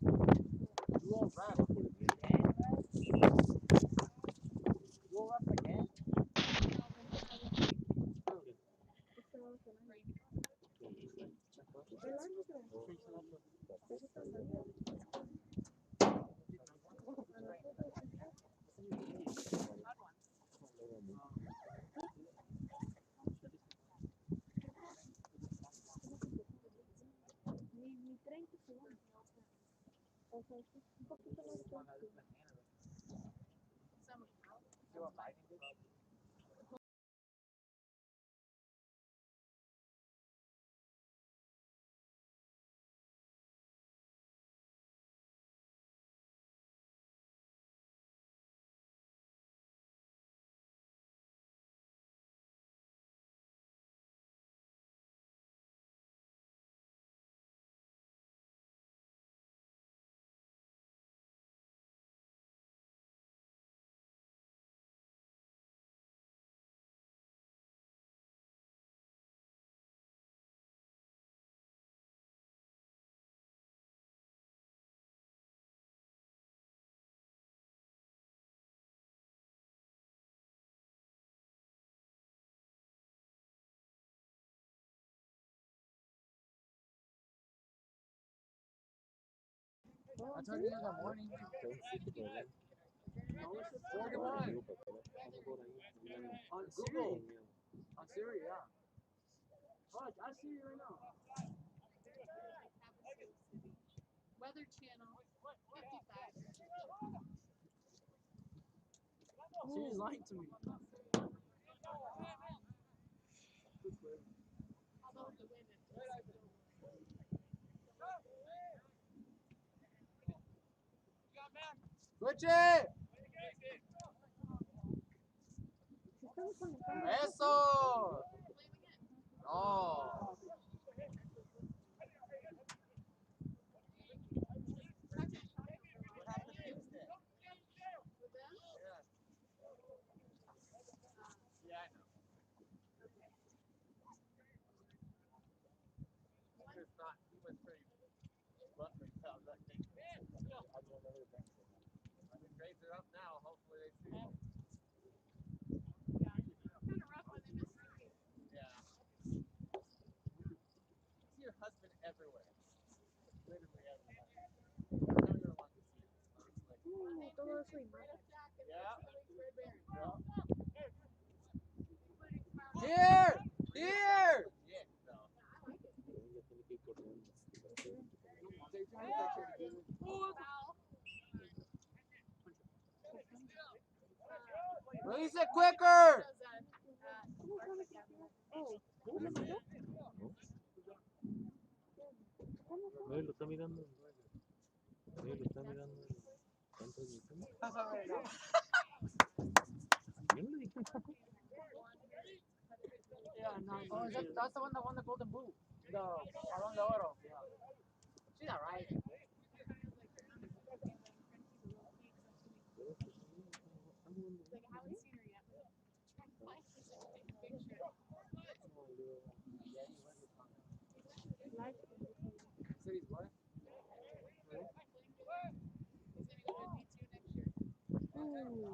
You won't run. You won't run again? Ni 30 segundos. O sea, es un poquito más rápido. I told you in the morning. No, it's just 41. On Google. On Siri, yeah. Watch, I see you right now. Weather Channel 55. Siri's lying to me. Although the wind is Switch it! Estamos conectando. Eso! Oh. What happened to Houston? with them. Yeah. Yeah, I know. It's not. He was pretty rough himself, I think. I don't know the thing. I think grades are up now. Hopefully they see. Kind of rough when they miss three. Yeah. See your husband everywhere. Literally everywhere. I'm not gonna want to see it. Like, Todo eso y más. yeah. Yeah. Including Here! Here! Yeah, no. foul. Release it quicker! Oh, ¿cómo se mandó? Él lo está mirando. Él lo está mirando. ¿Están transmitiendo? Yo no le dije nada. Yeah, no, oh, that's the one that won the Golden Boot. The Balón de Oro. Yeah. She's alright. Like, I haven't seen her yet. Trying to find her so I can take a picture. So he's what? He's gonna go to D2 next year.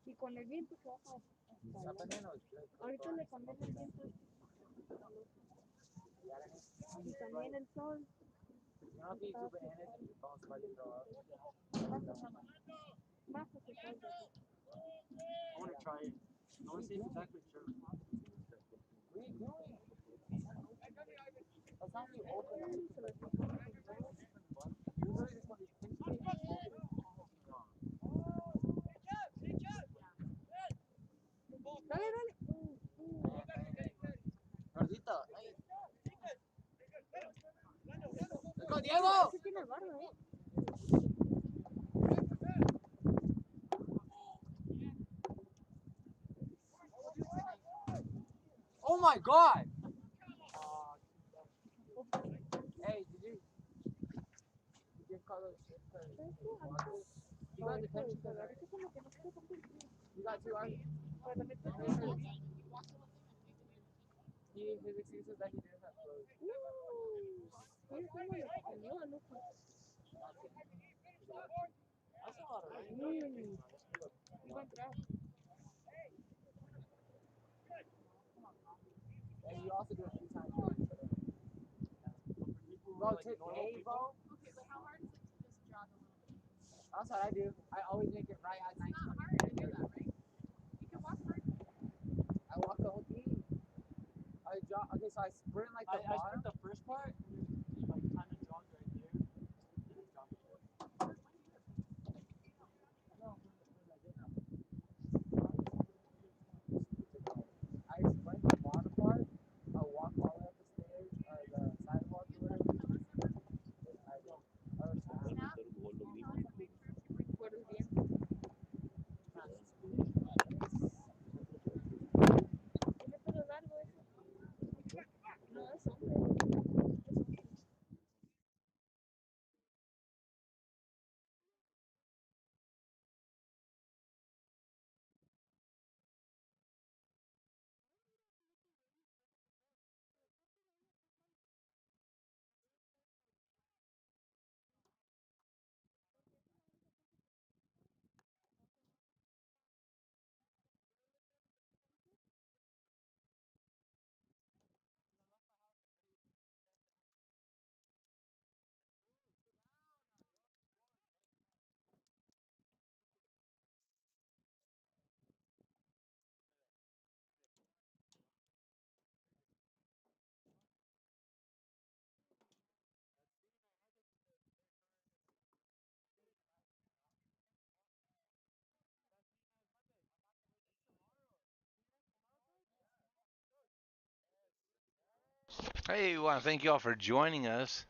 Y con el viento se baja hasta allá. Ahorita le condena el viento. Y también el sol. You know, if you super in it, your phone's about to throw up. Más hacia acá. I want to try it. I want to see if it's actually true. What are you doing? That's not you open it. You literally just want to pinch it and hold it. Dale, dale. Gordito. Ay. ¡Let's go, Diego! Ese tiene barba, Oh my god! Hey, did you call those shit? You got detention tonight? You got 2 hours? his excuse is that he didn't have clothes. No. Mira cómo le peleó a Lucas. Iba a entrar. And you also do it 3 times. Bro, today, bro. Okay, but how hard is it to just jog a little bit? That's what I do. I always make it right at 19. It's not hard to do that, right? You can walk hard. I walk the whole thing. I jog. Okay, so I sprint like the bottom. I sprint the first part, and then like kind of jog right there. And then jog there. No, I did not. I sprint the bottom part. I walk all the way up the stairs or the sidewalk or whatever. I go. Recuerdo bien. Tiene pelo largo ese. No, es hombre. Hey, we want to thank you all for joining us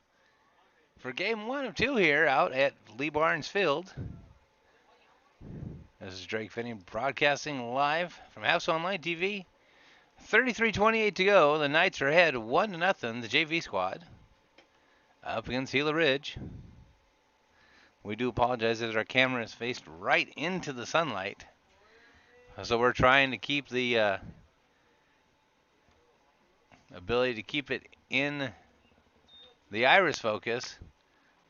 for game 1 of 2 here out at Lee Barnes Field. This is Drake Finney broadcasting live from Havasu Online TV. 33:28 to go. The Knights are ahead 1-0. The JV squad up against Gila Ridge. We do apologize as our camera is faced right into the sunlight. So we're trying to keep the ability to keep it in the iris focus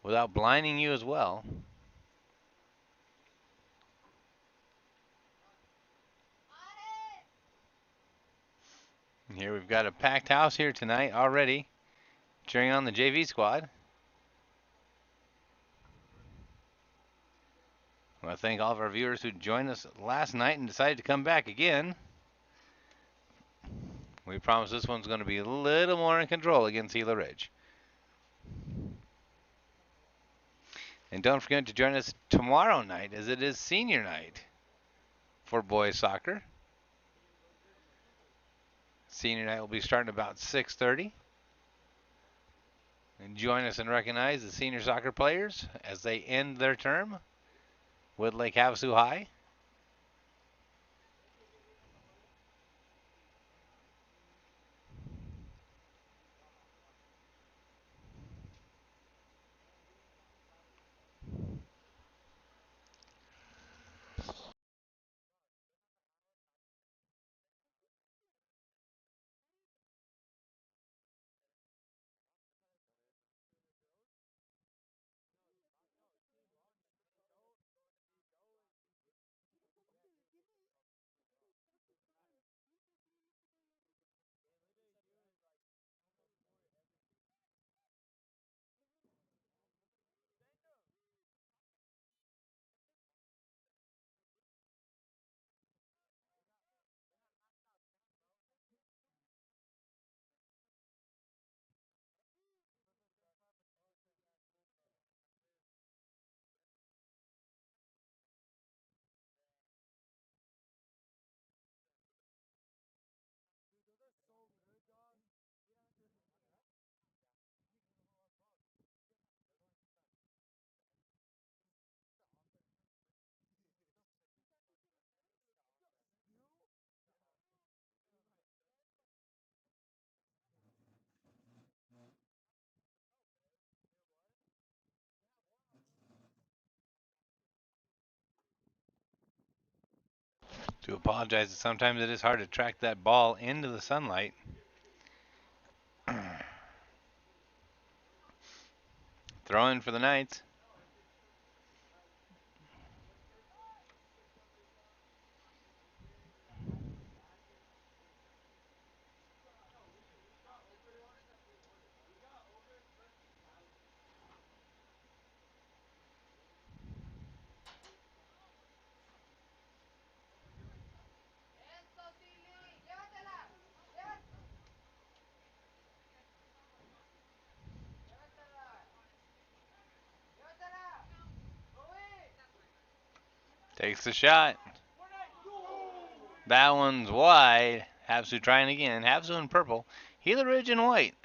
without blinding you as well. Here we've got a packed house here tonight already, cheering on the JV squad. I want to thank all of our viewers who joined us last night and decided to come back again. We promise this one's going to be a little more in control against Gila Ridge. And don't forget to join us tomorrow night, as it is senior night for boys soccer. Senior night will be starting about 6:30. And join us and recognize the senior soccer players as they end their term with Lake Havasu High. To apologize, sometimes it is hard to track that ball into the sunlight. Throw in for the Knights. Takes the shot. That one's wide. Havasu trying again. Havasu in purple. Gila Ridge in white.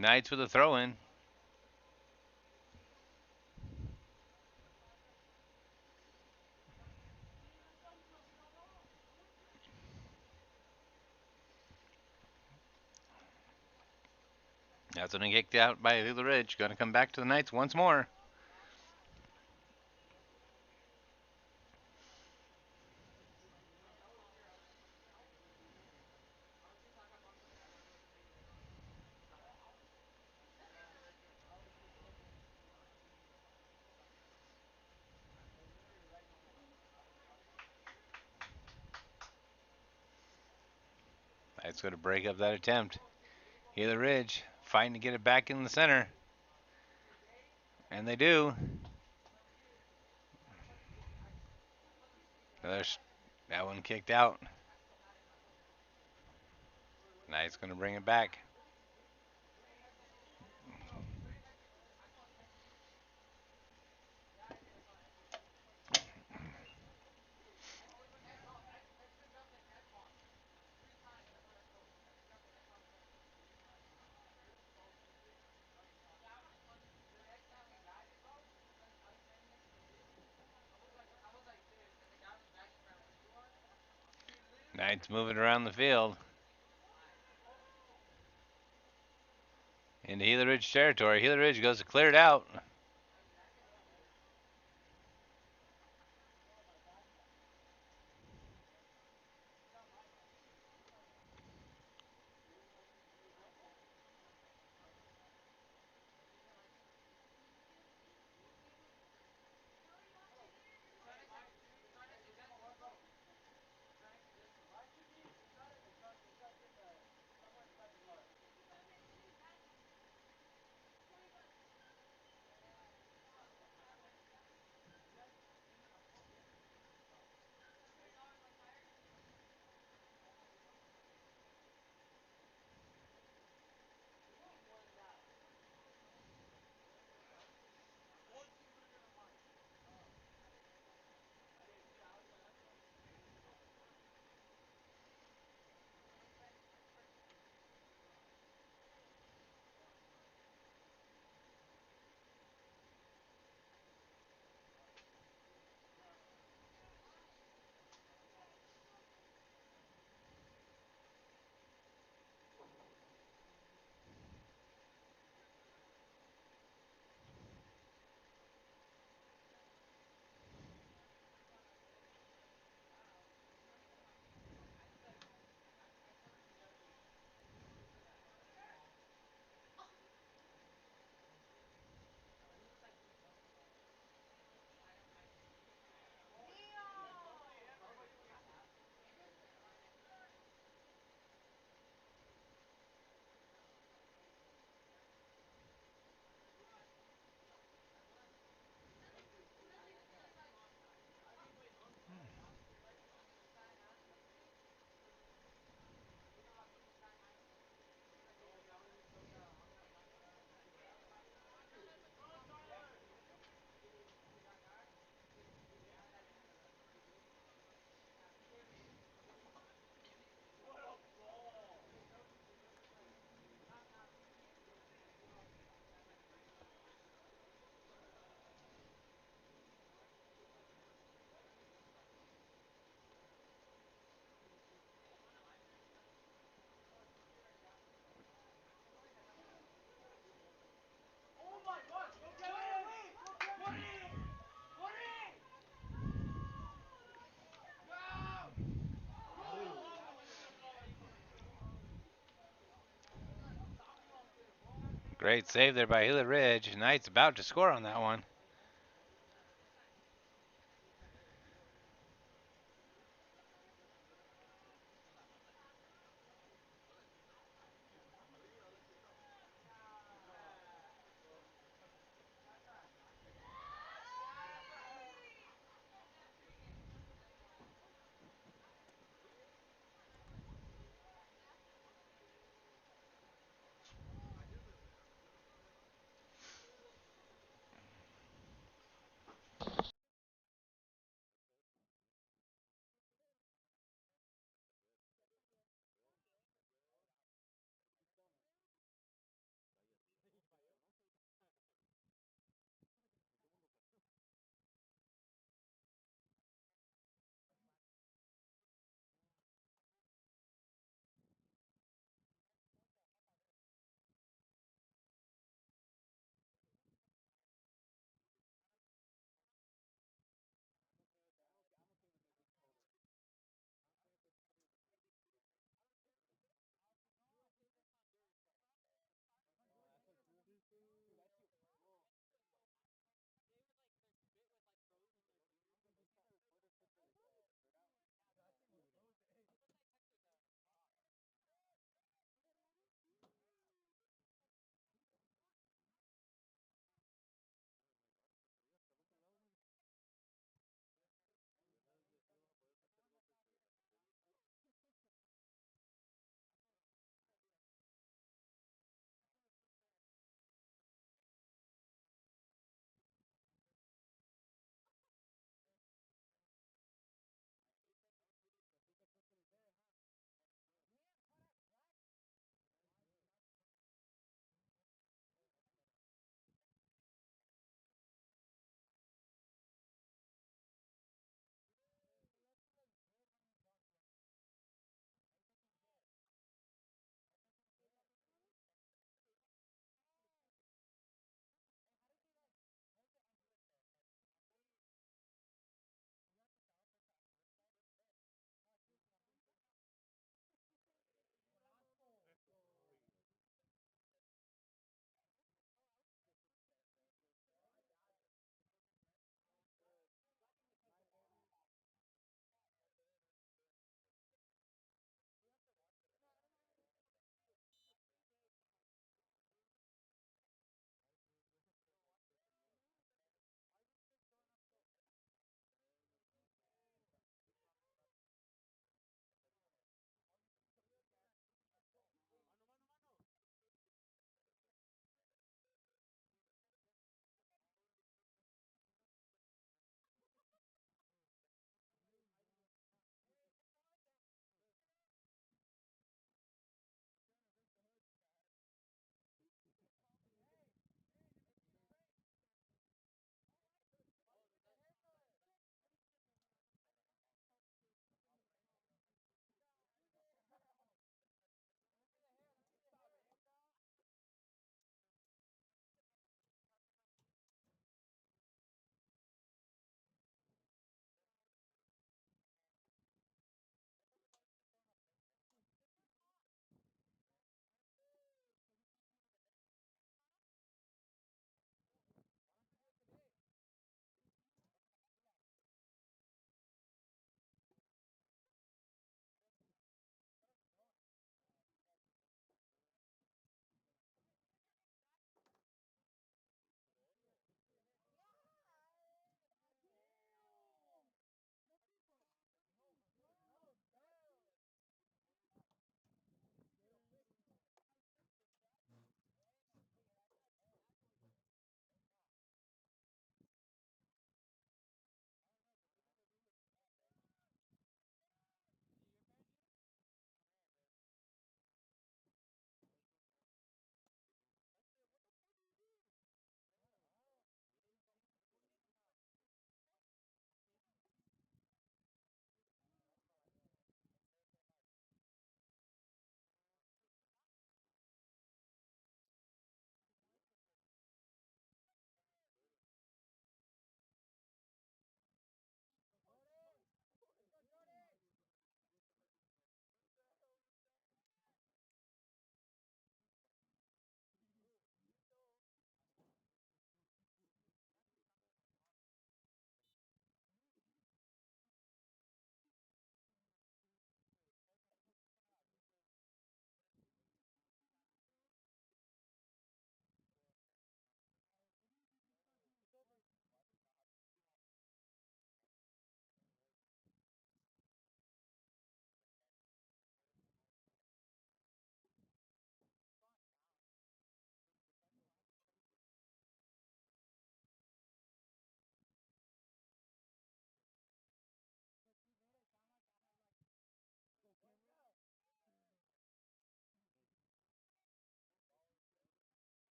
Knights with a throw in. That's when he kicked out by Gila Ridge. Going to come back to the Knights once more. Knights going to break up that attempt. Gila Ridge fighting to get it back in the center. And they do. There's that one kicked out. Knights going to bring it back. Knights moving around the field. Into Gila Ridge territory. Gila Ridge goes to clear it out. Great save there by Gila Ridge. Knights about to score on that one.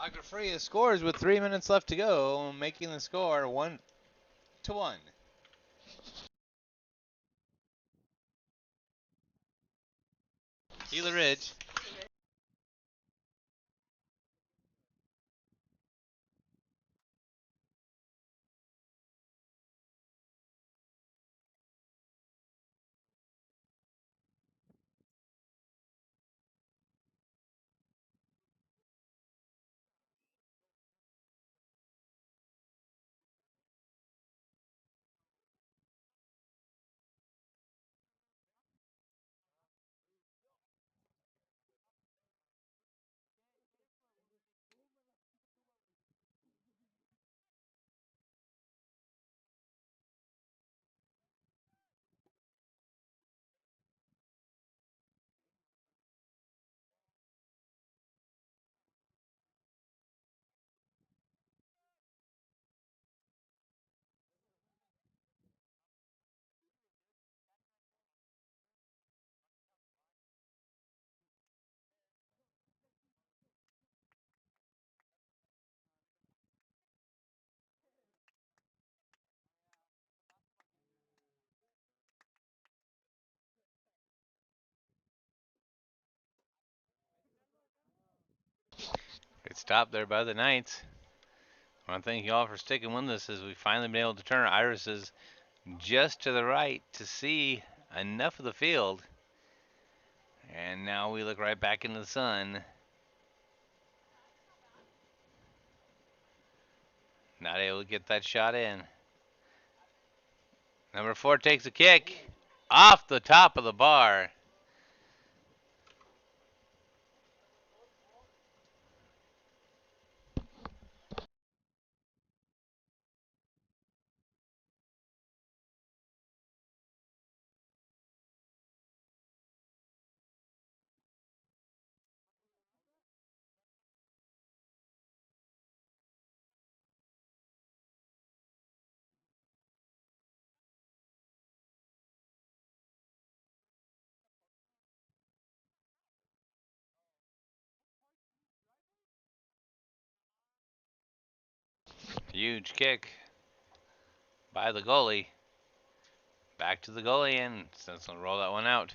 Dr. Freya scores with 3 minutes left to go, making the score 1-1. Gila Ridge. Good stop there by the Knights. I want to thank you all for sticking with us as we finally been able to turn our irises just to the right to see enough of the field. And now we look right back into the sun. Not able to get that shot in. Number 4 takes a kick off the top of the bar. Huge kick by the goalie. Back to the goalie, and since we'll roll that one out.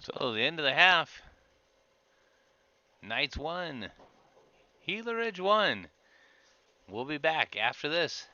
So the end of the half. Knights 1. Gila Ridge 1. We'll be back after this.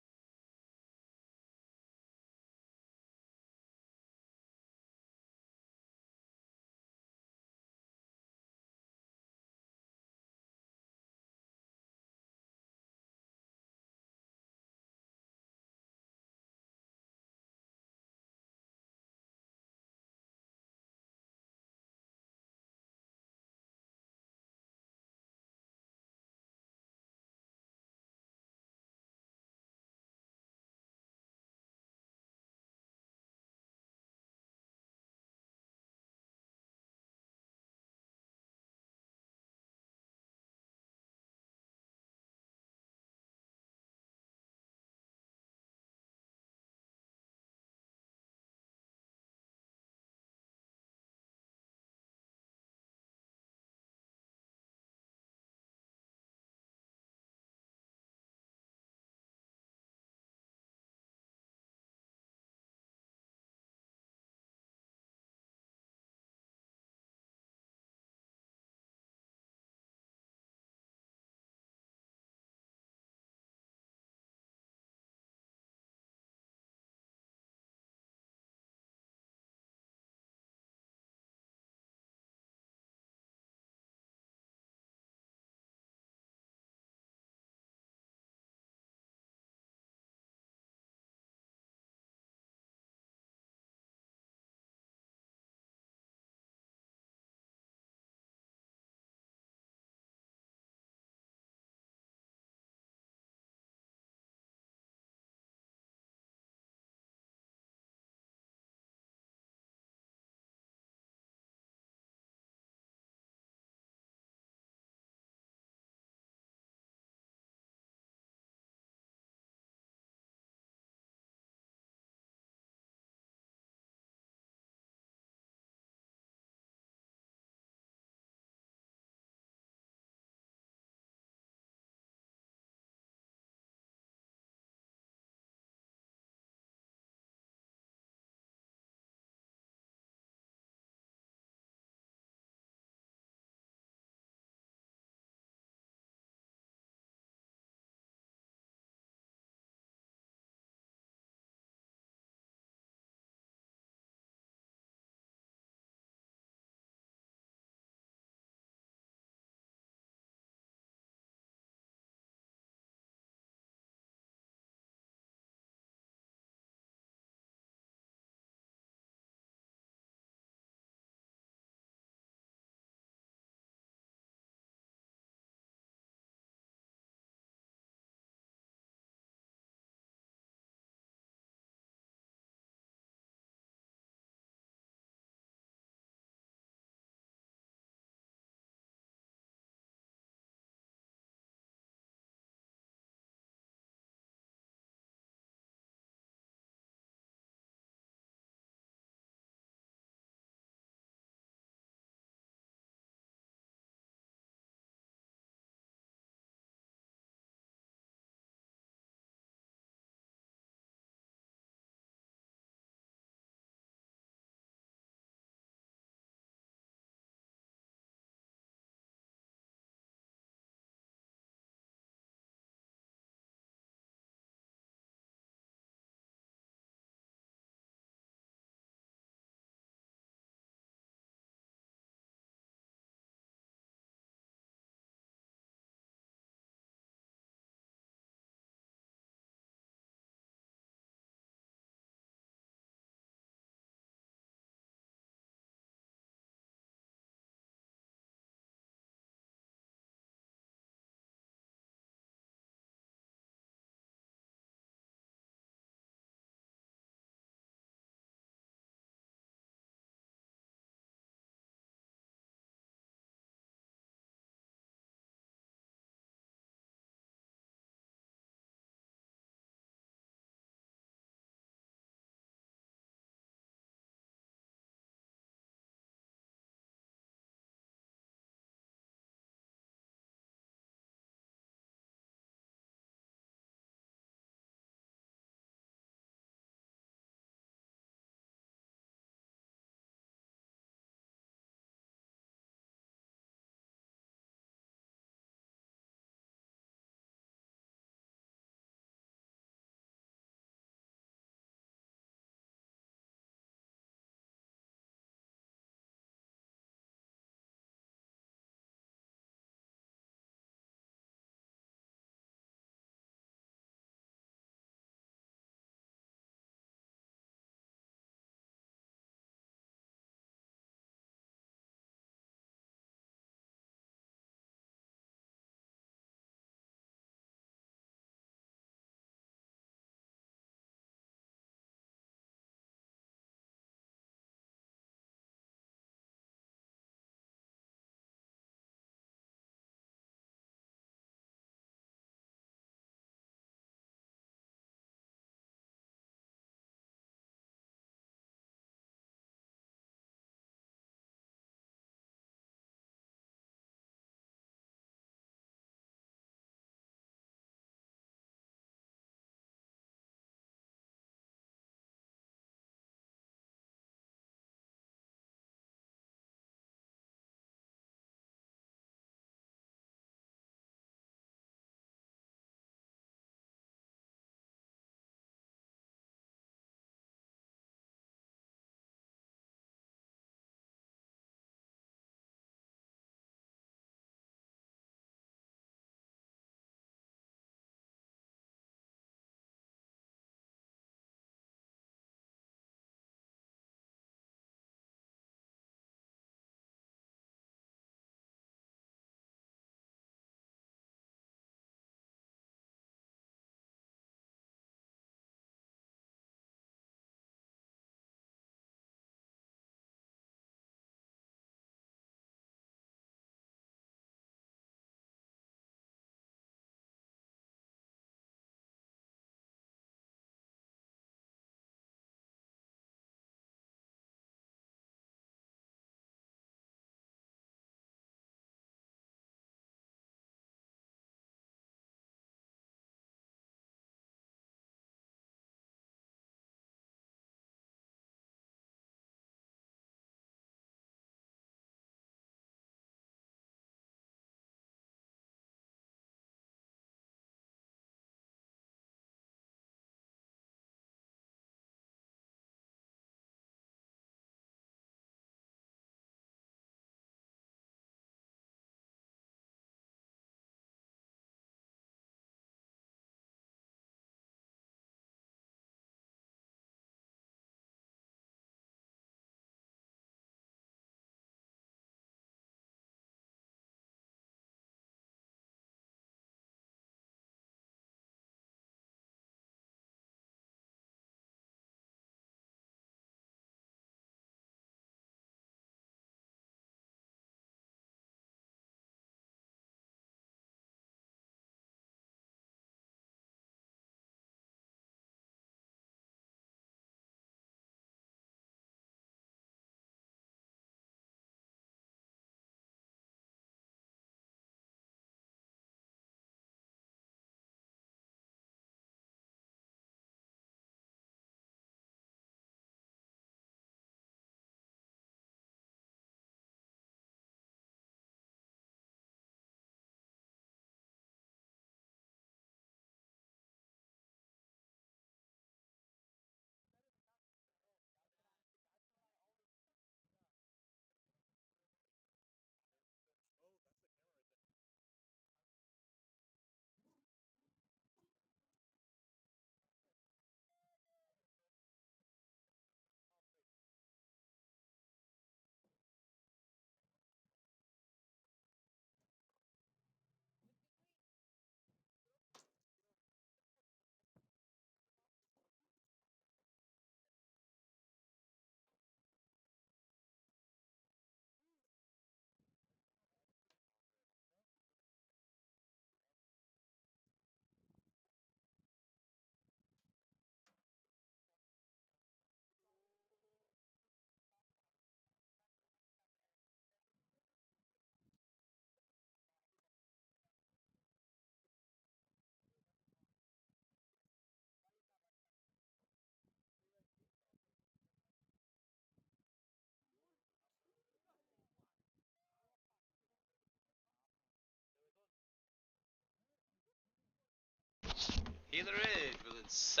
Gila Ridge with its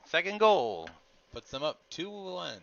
second goal puts them up 2-1.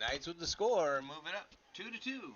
Knights with the score, moving up 2-2.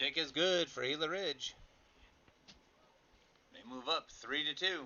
Kick is good for Gila Ridge. They move up 3-2.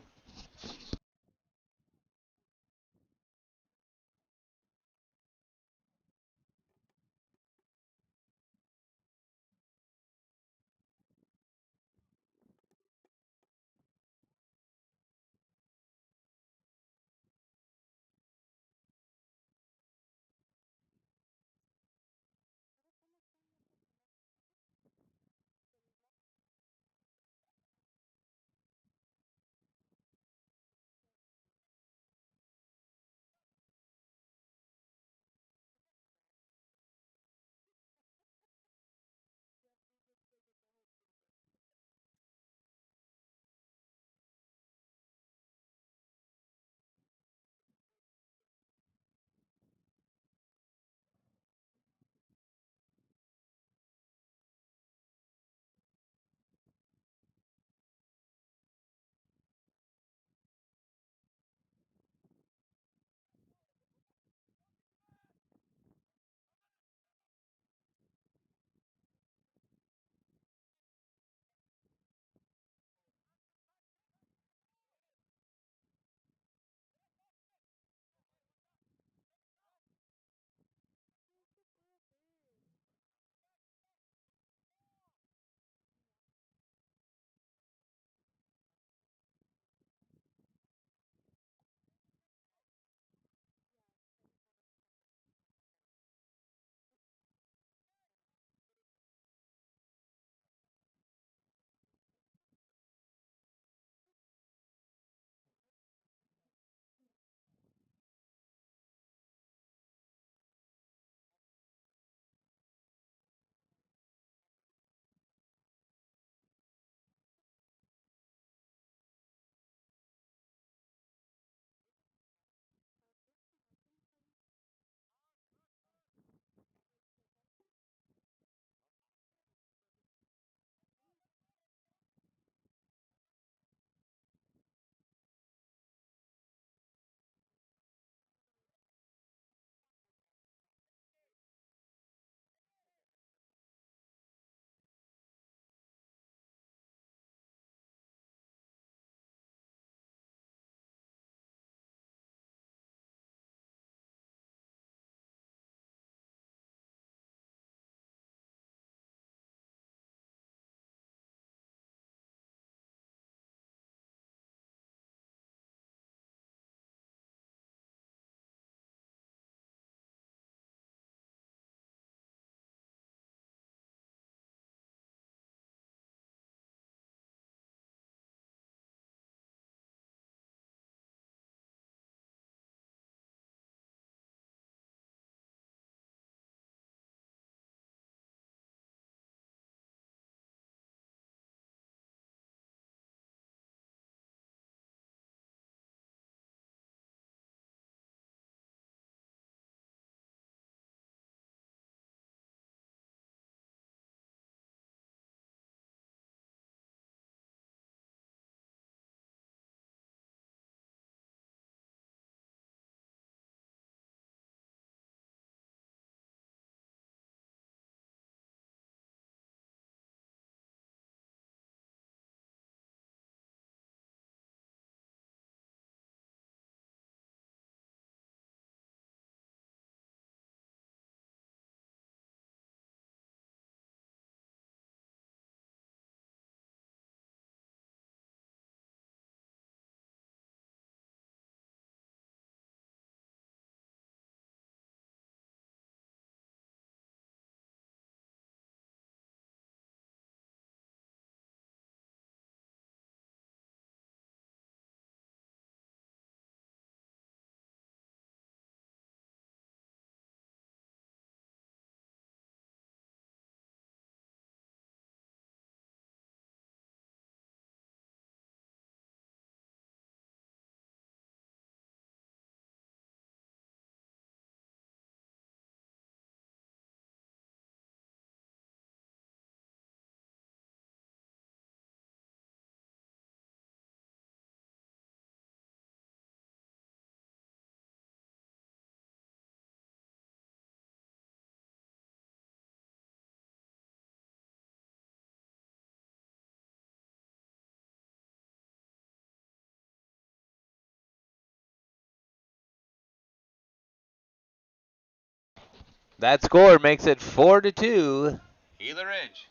That score makes it 4-2. Gila Ridge.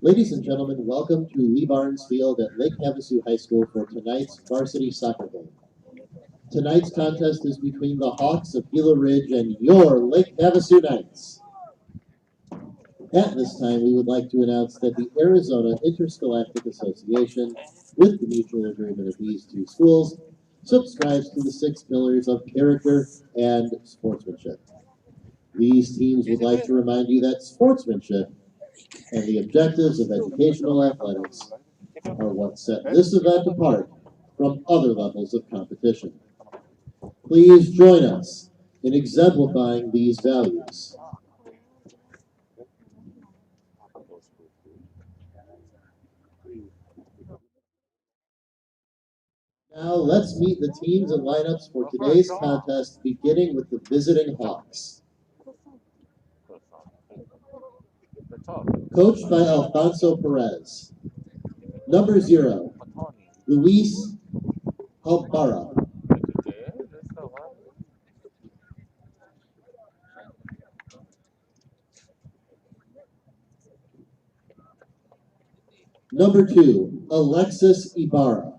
Ladies and gentlemen, welcome to Lee Barnes Field at Lake Havasu High School for tonight's varsity soccer game. Tonight's contest is between the Hawks of Gila Ridge and your Lake Havasu Knights. At this time, we would like to announce that the Arizona Interscholastic Association, with the mutual agreement of these two schools, subscribes to the 6 pillars of character and sportsmanship. These teams would like to remind you that sportsmanship and the objectives of educational athletics are what set this event apart from other levels of competition. Please join us in exemplifying these values. Now let's meet the teams and lineups for today's contest, beginning with the visiting Hawks. Coached by Alfonso Perez. Number 0, Luis Halbara. Number 2, Alexis Ibarra.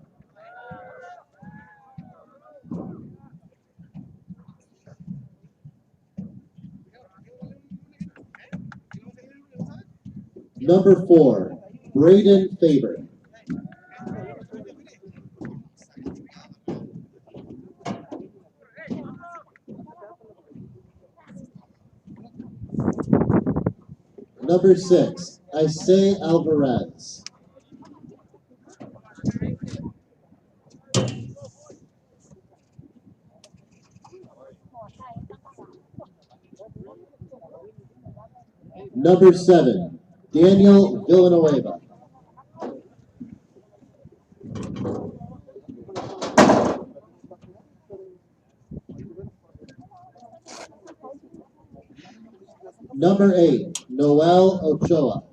Number 4, Braden Faber. Number 6, Isai Alvarez. Number 7, Daniel Villanueva. Number 8, Noel Ochoa.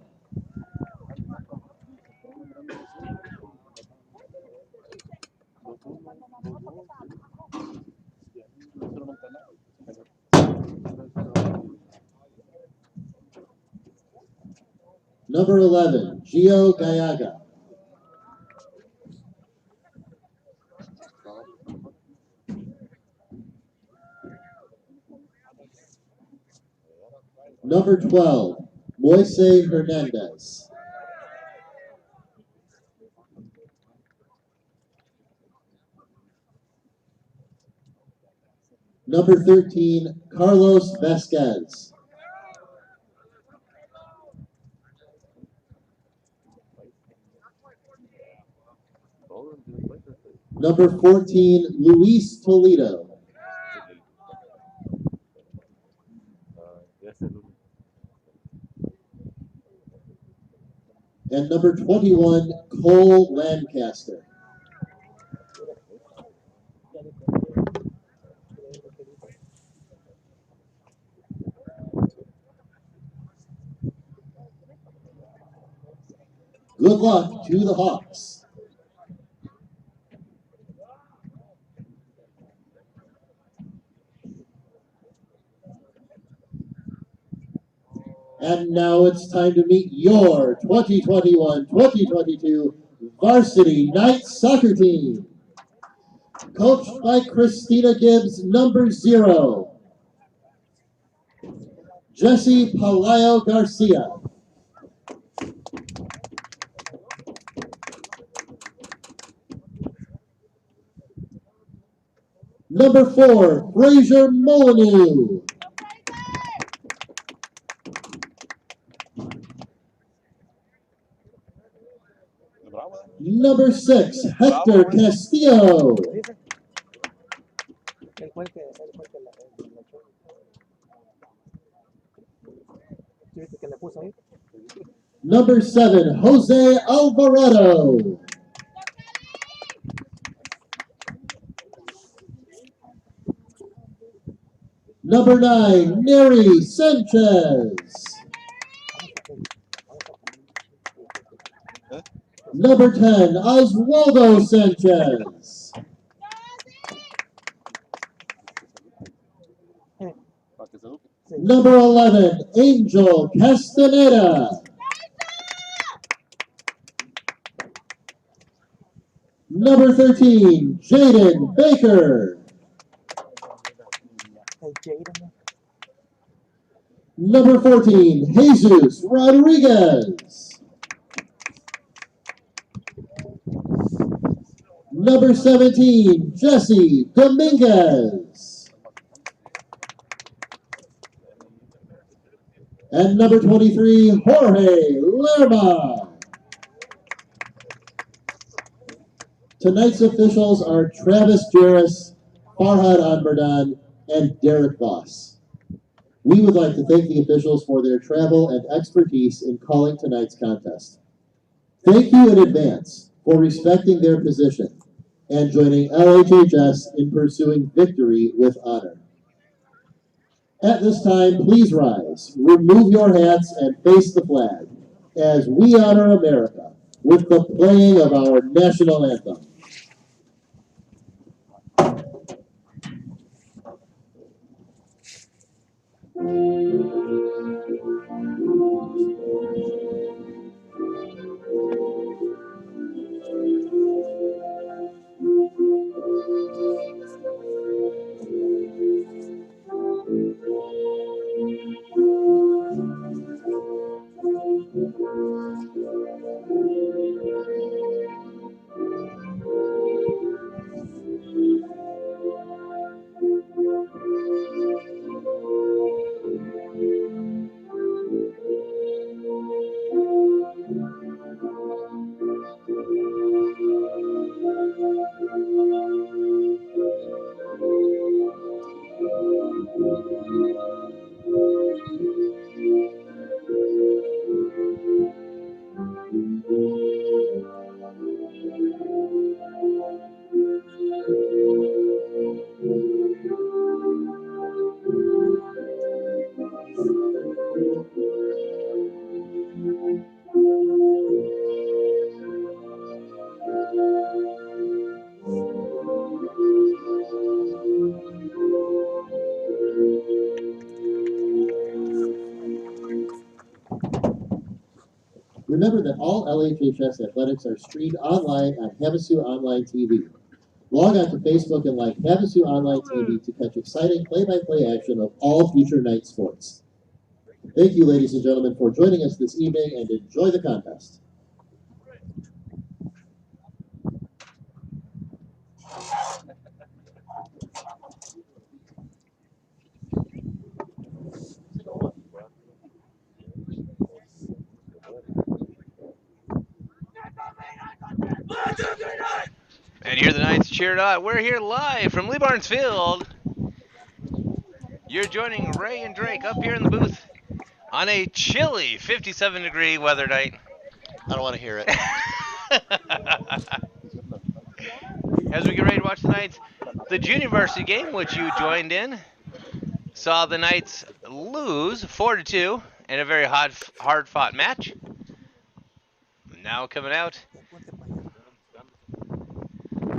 Number 11, Gio Gallaga. Number 12, Moise Hernandez. Number 13, Carlos Vasquez. Number 14, Luis Toledo. And number 21, Cole Lancaster. Good luck to the Hawks. And now it's time to meet your 2021-2022 Varsity Night Soccer Team. Coached by Christina Gibbs, number 0, Jesse Palayo Garcia. Number 4, Fraser Molyneux. Number 6, Hector Castillo. Number 7, Jose Alvarado. Number 9, Neri Sanchez. Number 10, Oswaldo Sanchez. Number 11, Angel Castaneda. Number 13, Jaden Baker. Number 14, Jesus Rodriguez. Number 17, Jesse Dominguez. And number 23, Jorge Lerma. Tonight's officials are Travis Jarris, Farhad Anbardan, and Derek Voss. We would like to thank the officials for their travel and expertise in calling tonight's contest. Thank you in advance for respecting their position and joining LHHS in pursuing victory with honor. At this time, please rise, remove your hats, and face the flag as we honor America with the playing of our national anthem. Remember that all LHHS athletics are streamed online on Havasu Online TV. Log on to Facebook and like Havasu Online TV to catch exciting play-by-play action of all future night sports. Thank you, ladies and gentlemen, for joining us this evening, and enjoy the contest. And here the Knights cheered on. We're here live from Lee Barnes Field. You're joining Ray and Drake up here in the booth on a chilly 57-degree weather night. I don't want to hear it. As we get ready to watch tonight's the junior varsity game, which you joined in, saw the Knights lose 4-2 in a very hard-fought match. Now coming out,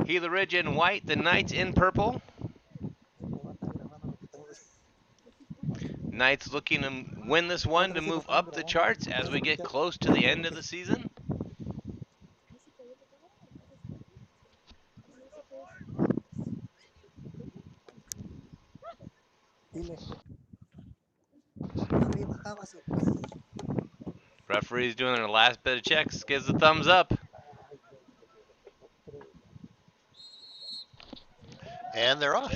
Gila Ridge in white, the Knights in purple. Knights looking to win this one to move up the charts as we get close to the end of the season. Referee's doing their last bit of checks, gives the thumbs up. And they're off.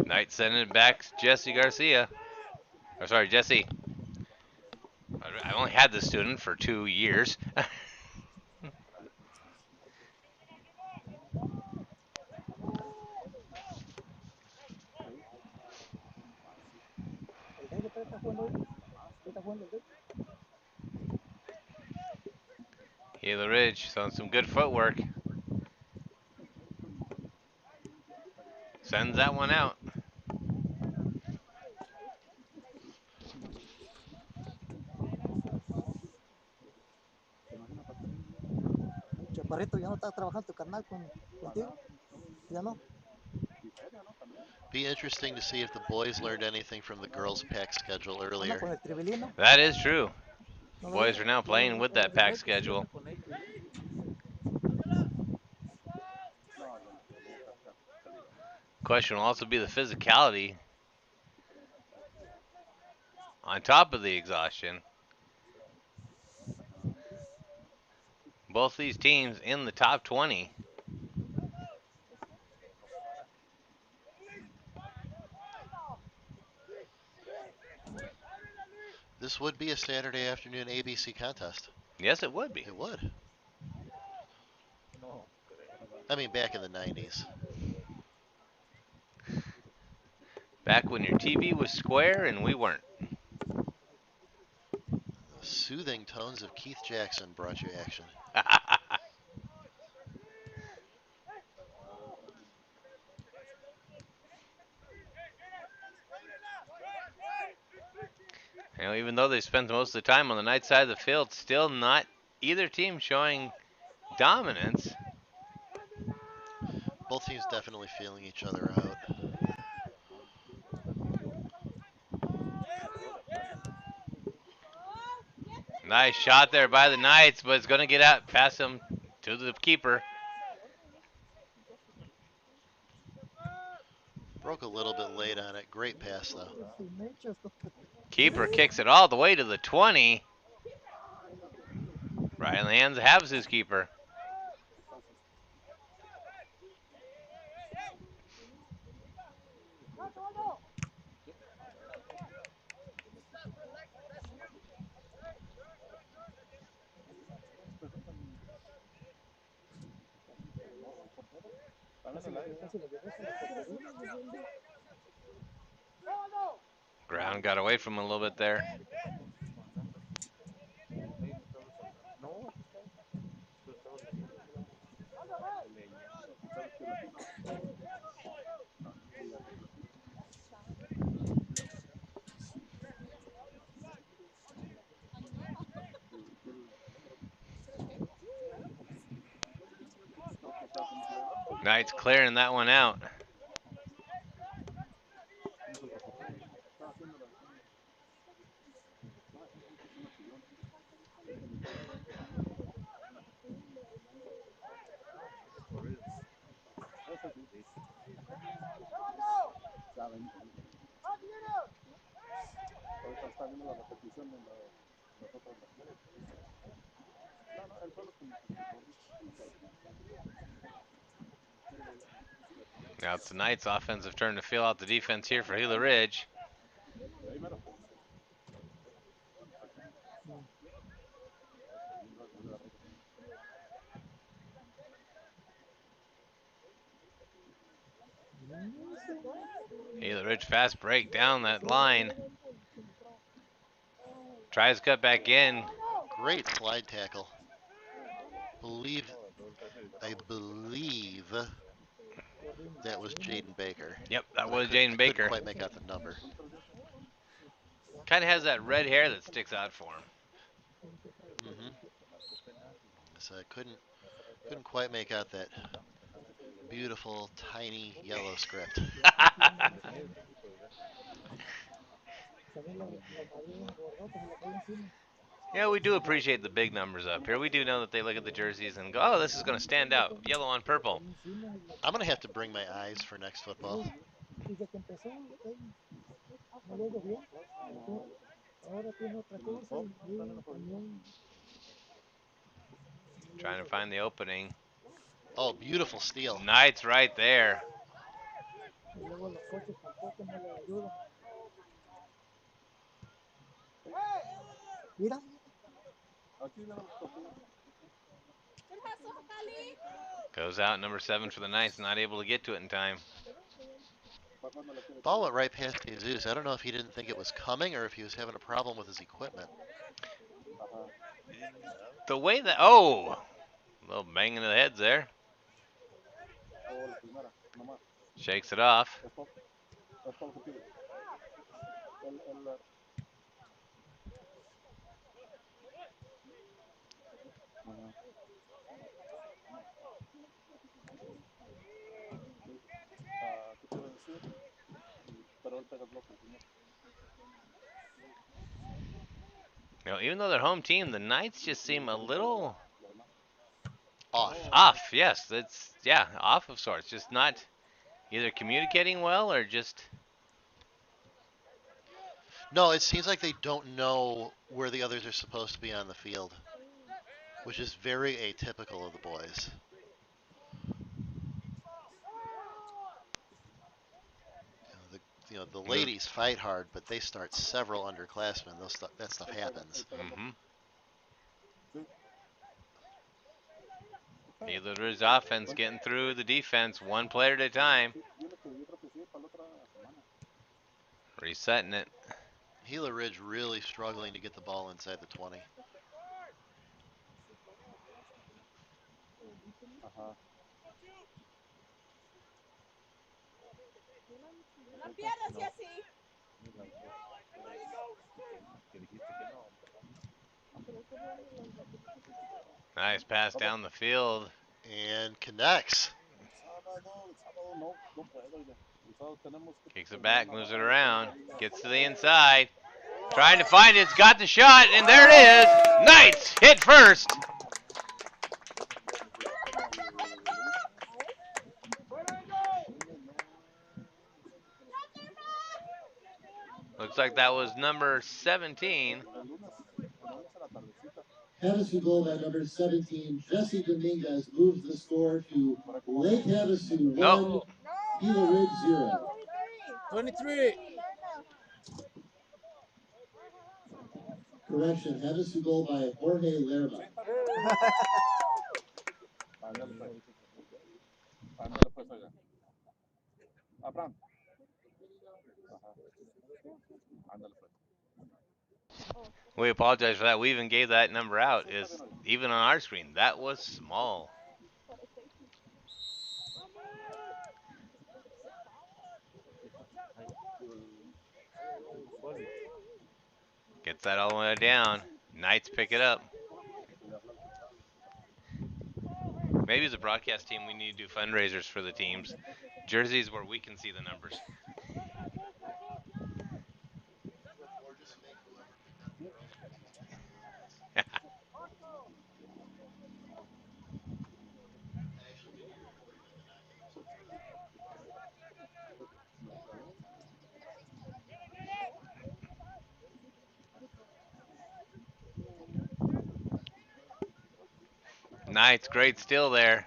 Knights sending it back to Jesse Garcia. Or sorry, Jesse. I only had this student for 2 years. Gila Ridge on some good footwork. Sends that one out. Chaparrito ya no está trabajando tu carnal contigo. Ya no. Be interesting to see if the boys learned anything from the girls' pack schedule Anda earlier. con el tribilino. That is true. No Boys are now playing with that pack schedule. Question will also be the physicality on top of the exhaustion. Both these teams in the top 20. This would be a Saturday afternoon ABC contest. Yes, it would be. It would. I mean, back in the 90s. Back when your TV was square and we weren't. The soothing tones of Keith Jackson brought you action. You know, even though they spent most of the time on the night side of the field, still not either team showing dominance. Both teams definitely feeling each other out. Nice shot there by the Knights, but it's going to get out past them to the keeper. Broke a little bit late on it. Great pass, though. Keeper kicks it all the way to the 20. Right in the hands of Havasu's keeper. Ground got away from him a little bit there. Knights clearing that one out. Now it's the Knights' offensive turn to fill out the defense here for Gila Ridge. Gila Ridge fast break down that line. Tries to cut back in. Great slide tackle. I believe that was Jaden Baker. Yep, that But was Jaden Baker. Couldn't quite make out the number. Kind of has that red hair that sticks out for him. So I couldn't quite make out that beautiful, tiny yellow script. Yeah, we do appreciate the big numbers up here. We do know that they look at the jerseys and go, oh, this is going to stand out. Yellow on purple. I'm going to have to bring my eyes for next football. Trying to find the opening. Oh, beautiful steal. Knights right there. Goes out number 7 for the Knights, not able to get to it in time. Ball went right past Jesus. I don't know if he didn't think it was coming or if he was having a problem with his equipment. The way that, oh, a little banging of the heads there. Shakes it off. You know, even though they're home team, the Knights just seem a little Off. off. Yes, it's off of sorts. Just not either communicating well or just. No, it seems like they don't know where the others are supposed to be on the field, which is very atypical of the boys. The ladies fight hard, but they start several underclassmen. That stuff happens. Mm-hmm. Gila offense getting through the defense one player at a time. Resetting it. Gila Ridge really struggling to get the ball inside the 20. Nice pass down the field. And connects. Kicks it back, moves it around, gets to the inside. Trying to find it, it's got the shot, and there it is. Knights hit first. Looks like that was number 17. Havasu goal by number 17, Jesse Dominguez, moves the score to Lake Havasu 1, Gila Ridge 0. 23. Correction, Havasu goal by Jorge Lerma. We apologize for that. We even gave that number out. Is even on our screen. That was small. Gets that all the way down. Knights pick it up. Maybe as a broadcast team, we need to do fundraisers for the teams. Jerseys where we can see the numbers. Knights, great steal there.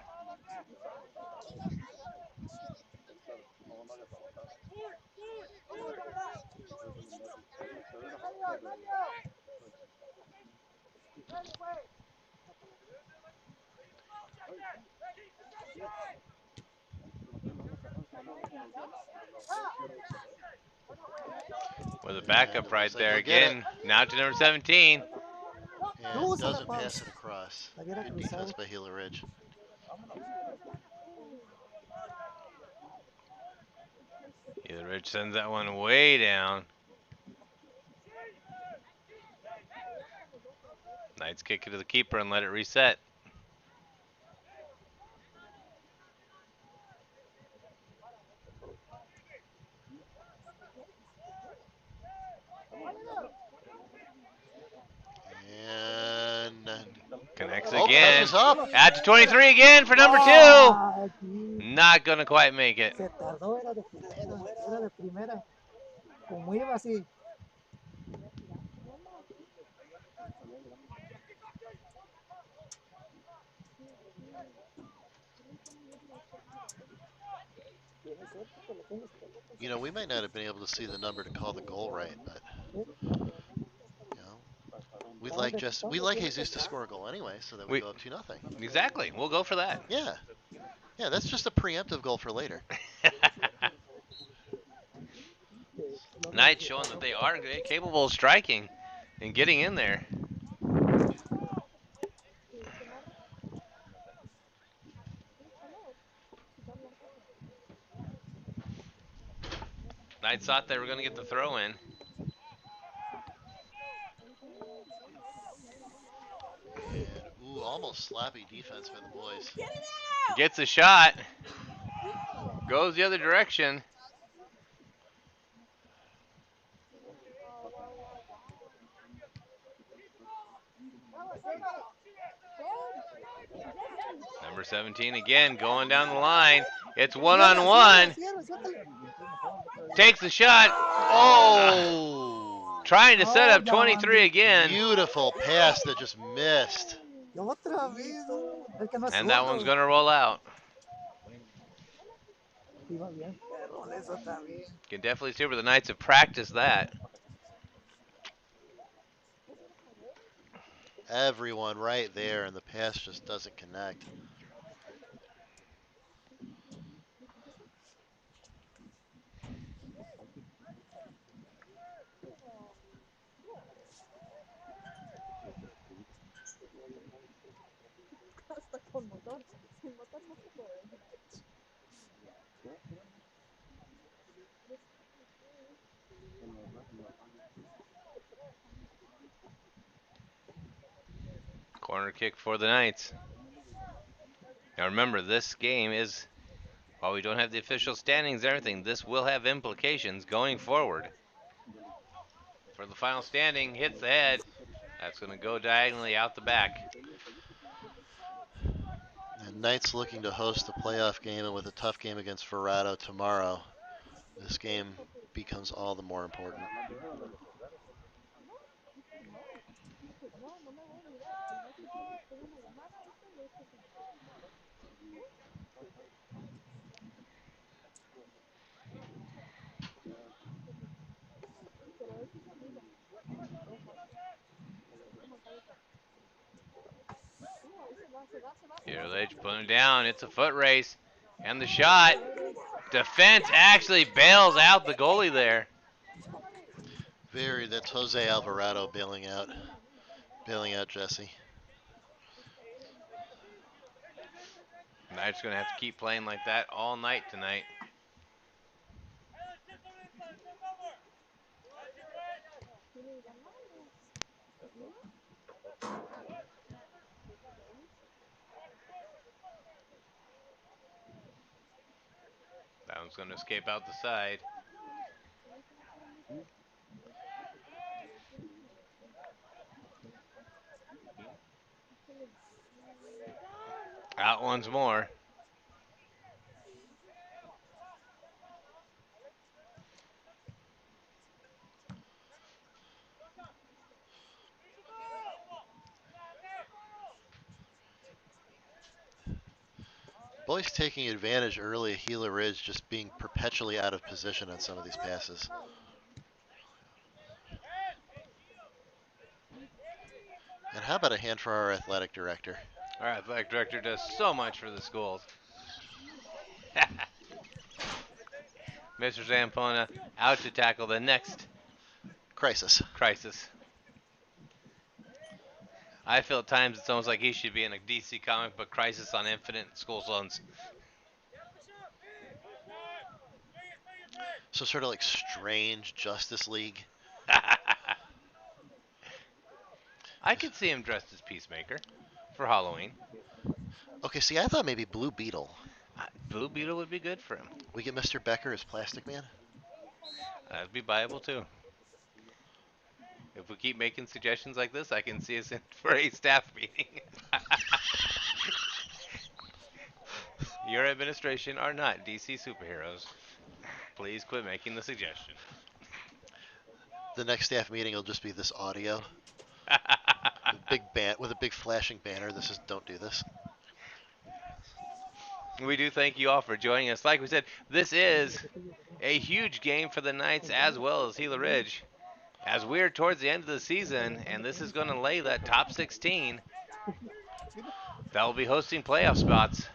With a backup right there again. Now to number 17. And doesn't pass it across. Good defense by Gila Ridge. Gila Ridge sends that one way down. Knights kick it to the keeper and let it reset. And connects again. Up. Add to 23 again for number 2. Not going to quite make it. We might not have been able to see the number to call the goal right, but we like Jesus to score a goal anyway, so that we go up 2-0. Exactly. We'll go for that. Yeah. Yeah, that's just a preemptive goal for later. Knights showing that they are capable of striking and getting in there. Knights thought they were going to get the throw in. And, almost sloppy defense by the boys. Gets a shot. Goes the other direction. Number 17 again, going down the line. It's one-on-one. Takes the shot. Oh! Trying to set up 23 again. Beautiful pass that just missed. And that one's going to roll out. Can definitely see where the Knights have practiced that. Everyone right there, and the pass just doesn't connect. Hasta con motor. Sin motor no se puede. Corner kick for the Knights. Now remember, this game is, while we don't have the official standings and everything, this will have implications going forward. For the final standing, hits the head. That's going to go diagonally out the back. And Knights looking to host a playoff game, and with a tough game against Verrado tomorrow, this game becomes all the more important. Gila putting it down. It's a foot race. And the shot. Defense actually bails out the goalie there. That's Jose Alvarado bailing out Jesse. Knights going to have to keep playing like that all night tonight. That one's going to escape out the side. Out once more. Boys taking advantage early of Gila Ridge just being perpetually out of position on some of these passes. And how about a hand for our athletic director? Our athletic director does so much for the schools. Mr. Zampona out to tackle the next crisis. I feel at times it's almost like he should be in a DC comic book, Crisis on Infinite School Zones. So sort of like Strange Justice League. I could see him dressed as Peacemaker for Halloween. Okay, see, I thought maybe Blue Beetle. Blue Beetle would be good for him. We get Mr. Becker as Plastic Man? That'd be viable too. If we keep making suggestions like this, I can see us in for a staff meeting. Your administration are not DC superheroes. Please quit making the suggestion. The next staff meeting will just be this audio. With a big flashing banner that says, "Don't do this." We do thank you all for joining us. Like we said, this is a huge game for the Knights as well as Gila Ridge. As we're towards the end of the season, and this is going to lay that top 16 that will be hosting playoff spots.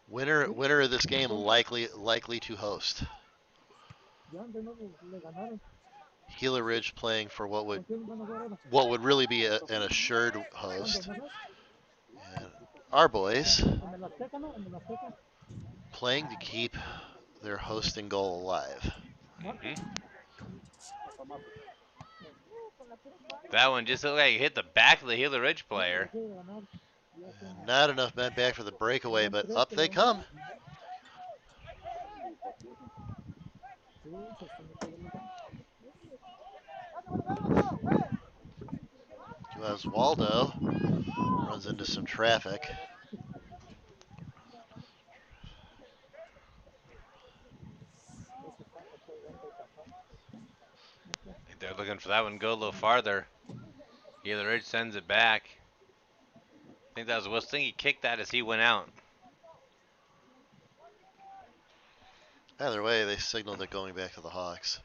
Winner of this game likely to host. Gila Ridge playing for what would really be an assured host. And our boys playing to keep their hosting goal alive. Mm-hmm. That one just looked like it hit the back of the Gila Ridge player. And not enough men back for the breakaway, but up they come. as Waldo runs into some traffic. They're looking for that one to go a little farther. Gila Ridge sends it back. I think that was Wilson. I think he kicked that as he went out. Either way, they signaled it going back to the Hawks.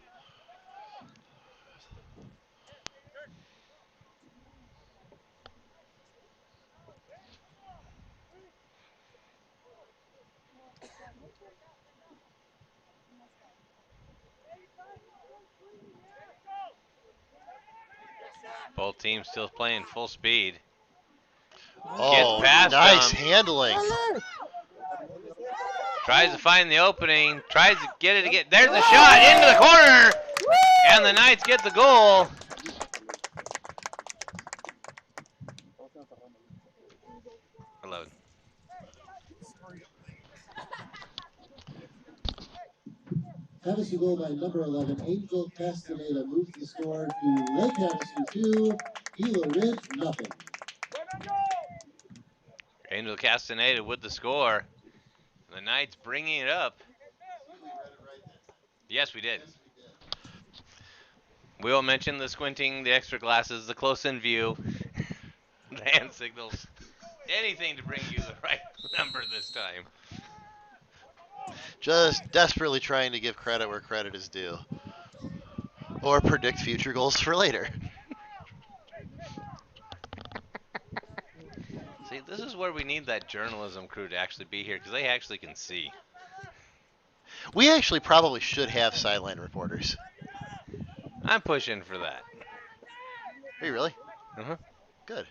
Both teams still playing full speed. Gets Oh, past nice him. handling. Tries to find the opening. Tries to get it again. There's the shot into the corner. And the Knights get the goal. Hello. Havasu goal by number 11, Angel Castaneda moves the score to Lake Havasu 2, Gila Ridge nothing. Angel Castaneda with the score. The Knights bringing it up. Yes, we did. We will mention the squinting, the extra glasses, the close-in view, the hand signals, anything to bring you the right number this time. Just desperately trying to give credit where credit is due. Or predict future goals for later. See, this is where we need that journalism crew to actually be here because they actually can see. We actually probably should have sideline reporters. I'm pushing for that. Are you really? Uh-huh. Good.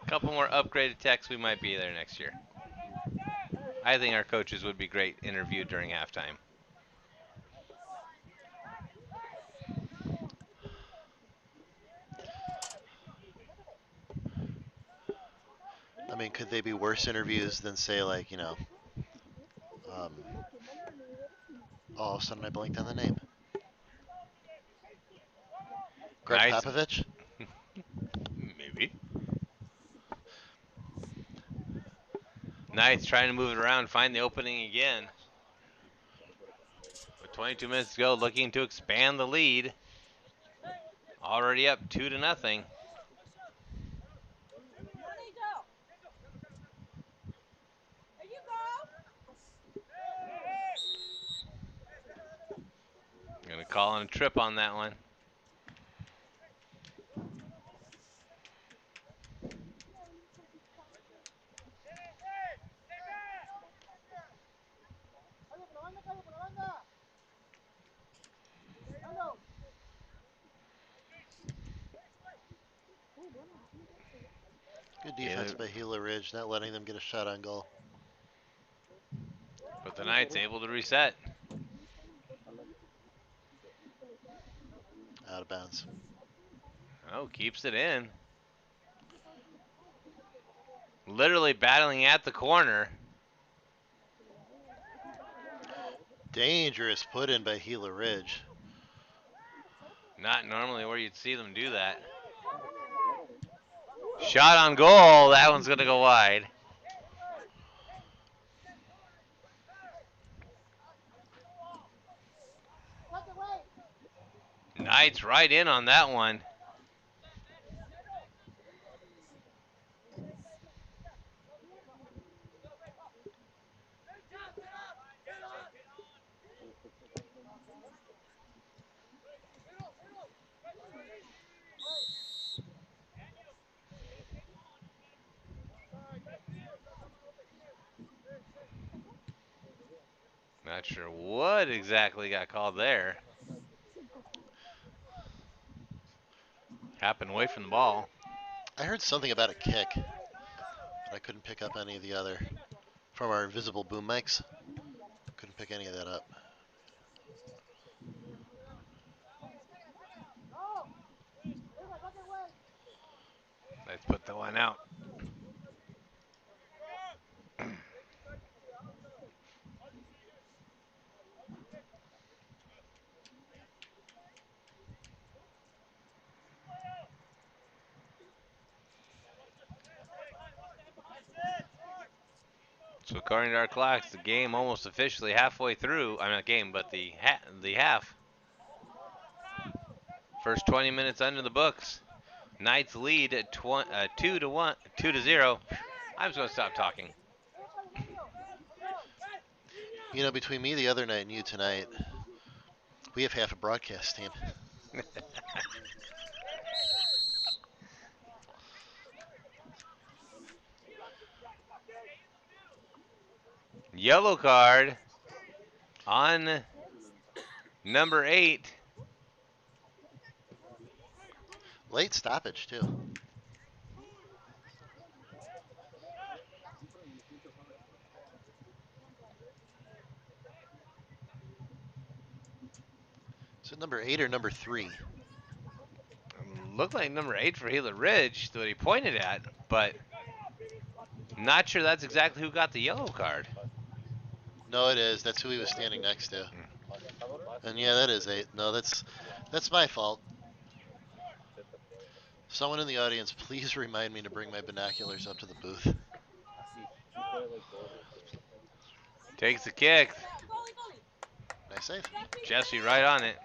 A couple more upgraded techs, we might be there next year. I think our coaches would be great interviewed during halftime. I mean, could they be worse interviews than, say, like, all of a sudden I blanked on the name. Greg Knights, Popovich? maybe. Knights trying to move it around, find the opening again. With 22 minutes to go, looking to expand the lead. Already up 2-0. Gonna call on a trip on that one. Good defense by Gila Ridge, not letting them get a shot on goal. But the Knights able to reset. Out of bounds. Oh, keeps it in. Literally battling at the corner. Dangerous put in by Gila Ridge. Not normally where you'd see them do that. Shot on goal. That one's going to go wide. Knights right in on that one. Not sure what exactly got called there. Happened away from the ball. I heard something about a kick, but I couldn't pick up any of the other. From our invisible boom mics, couldn't pick any of that up. Let's put the one out. So according to our clocks, the game almost officially halfway through. I'm not game, but the half. First 20 minutes under the books. Knights lead at 2-0. I'm just gonna stop talking. You know, between me the other night and you tonight, we have half a broadcast team. Yellow card on number 8. Late stoppage, too. Is it number 8 or number 3? Looked like number 8 for Gila Ridge, that he pointed at, but not sure that's exactly who got the yellow card. No, it is. That's who he was standing next to. And yeah, that is 8. No, that's my fault. Someone in the audience, please remind me to bring my binoculars up to the booth. Takes the kick. Nice save. Jesse right on it.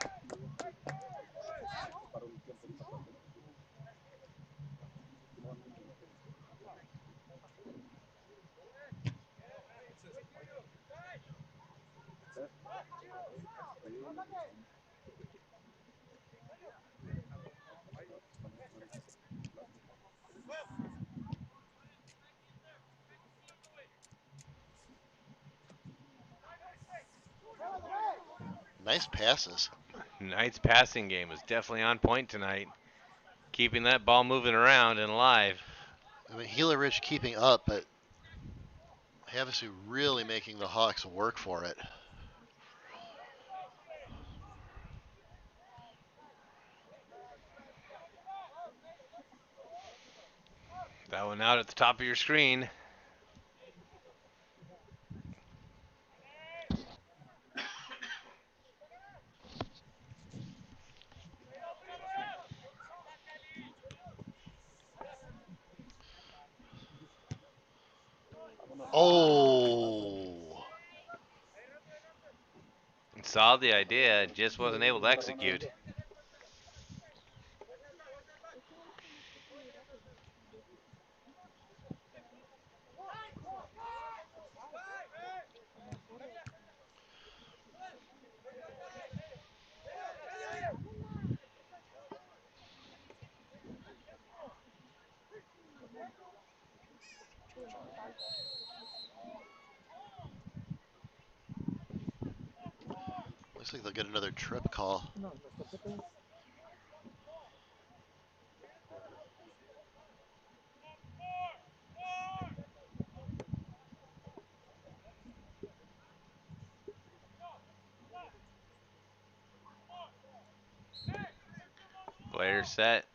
Nice passes. Knight's passing game is definitely on point tonight. Keeping that ball moving around and alive. I mean, Gila Ridge keeping up, but Havasu really making the Hawks work for it. That one out at the top of your screen. Oh. Saw the idea, just wasn't able to execute. Looks like they'll get another trip call. Player set.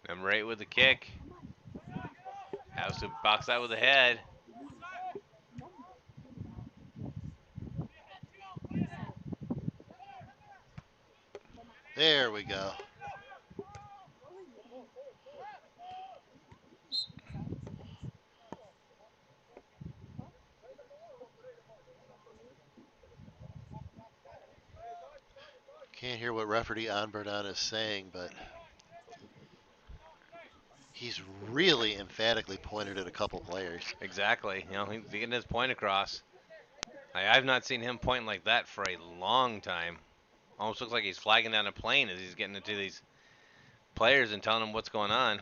Number 8 with the kick. Has to box out with the head. There we go. Can't hear what referee Anberdon is saying, but he's really emphatically pointed at a couple players. Exactly. You know, he's getting his point across. I've not seen him pointing like that for a long time. Almost looks like he's flagging down a plane as he's getting into these players and telling them what's going on.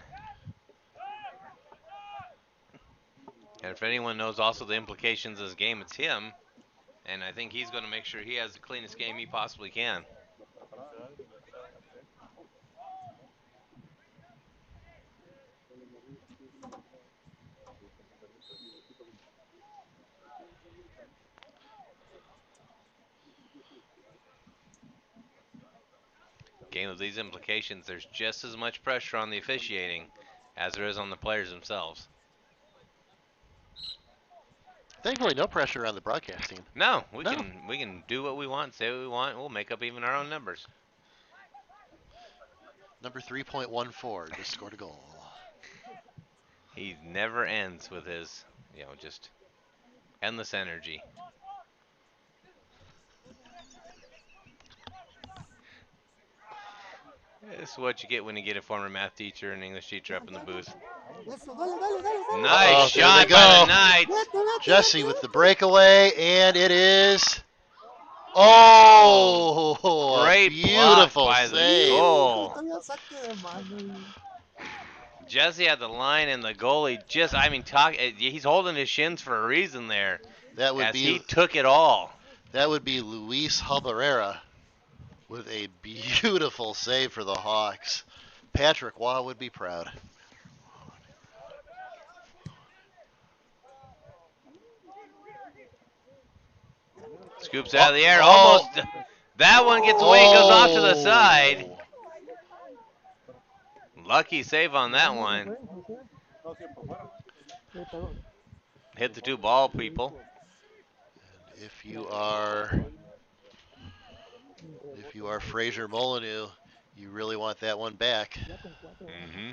And if anyone knows also the implications of this game, it's him. And I think he's going to make sure he has the cleanest game he possibly can. Game of these implications, there's just as much pressure on the officiating as there is on the players themselves. Thankfully, no pressure on the broadcast team. No, we can do what we want, say what we want. We'll make up even our own numbers. Number 3.14 just scored a goal. He never ends with his, just endless energy. This is what you get when you get a former math teacher and English teacher up in the booth. Nice Oh, there they shot by the go. Knights. Jesse with the breakaway, and it is. Oh, a Great block beautiful by the save. goal. Jesse had the line, and the goalie he's holding his shins for a reason there, That would as he be took it all. Luis Habarera with a beautiful save for the Hawks. Patrick Waugh would be proud. Scoops out of the air, Oh. almost. That one gets away, goes off to the side. Lucky save on that one. Hit the two ball people. If you are Fraser Molyneux, you really want that one back. Mm-hmm.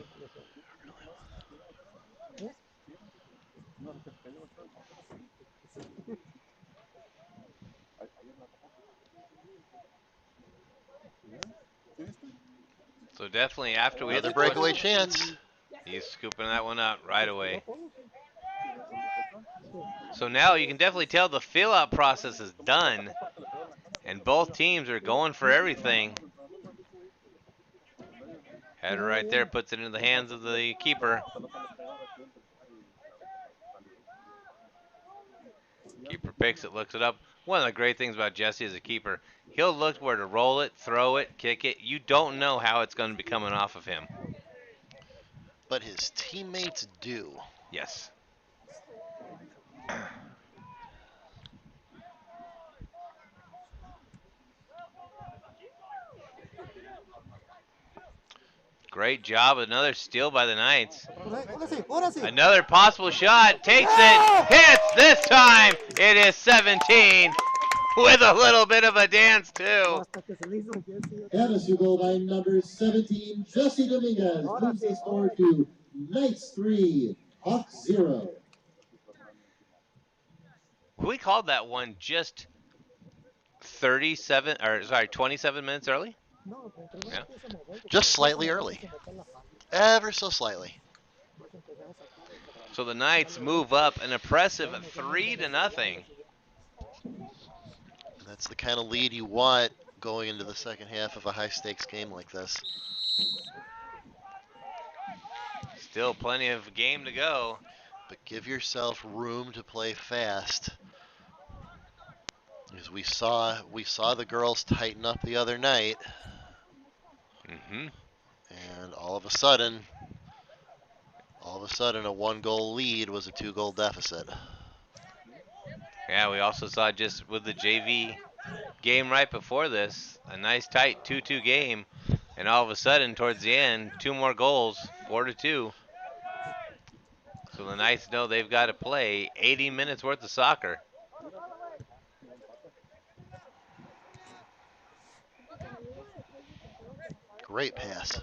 So definitely after we hit Another the breakaway push, chance. he's scooping that one out right away. So now you can definitely tell the fill-out process is done, and both teams are going for everything. Header right there puts it into the hands of the keeper. Keeper picks it, looks it up. One of the great things about Jesse as a keeper, he'll look where to roll it, throw it, kick it. You don't know how it's going to be coming off of him. But his teammates do. Yes. Great job. Another steal by the Knights. Another possible shot. Takes it. Hits this time. It is 17 with a little bit of a dance too. Havasu goal by number 17, Jesse Dominguez, moves the score to Knights 3, Hawks 0. We called that one just 27 minutes early. Yeah. Just slightly early. Ever so slightly. So the Knights move up an impressive 3-0. That's the kind of lead you want going into the second half of a high-stakes game like this. Still plenty of game to go. But give yourself room to play fast. As we saw the girls tighten up the other night. Mm-hmm. And all of a sudden, a one-goal lead was a two-goal deficit. Yeah, we also saw just with the JV game right before this, a nice tight 2-2 game, and all of a sudden towards the end, two more goals, 4-2. So the Knights know they've got to play 80 minutes worth of soccer. Great pass.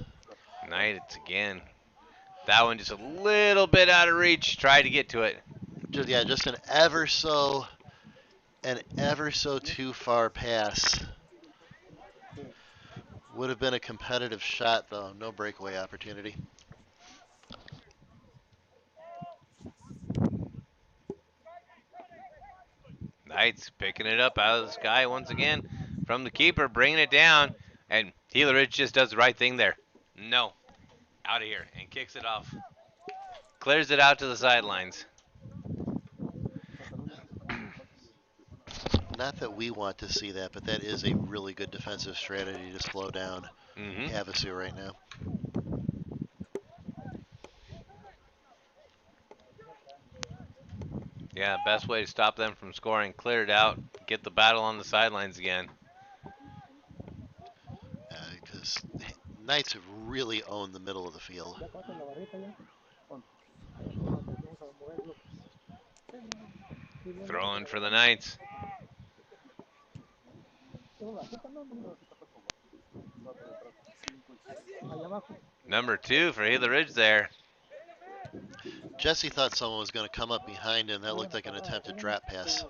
Knights again. That one just a little bit out of reach. Tried to get to it. Just an ever so too far pass. Would have been a competitive shot though. No breakaway opportunity. Knights picking it up out of the sky once again from the keeper, bringing it down, and Gila Ridge just does the right thing there. No, out of here, and kicks it off. Clears it out to the sidelines. Not that we want to see that, but that is a really good defensive strategy to slow down Havasu right now. Yeah, best way to stop them from scoring. Clear it out, get the battle on the sidelines again. Because Knights have really owned the middle of the field. Throwing for the Knights. Number 2 for Gila Ridge there. Jesse thought someone was going to come up behind him. That looked like an attempted drop pass.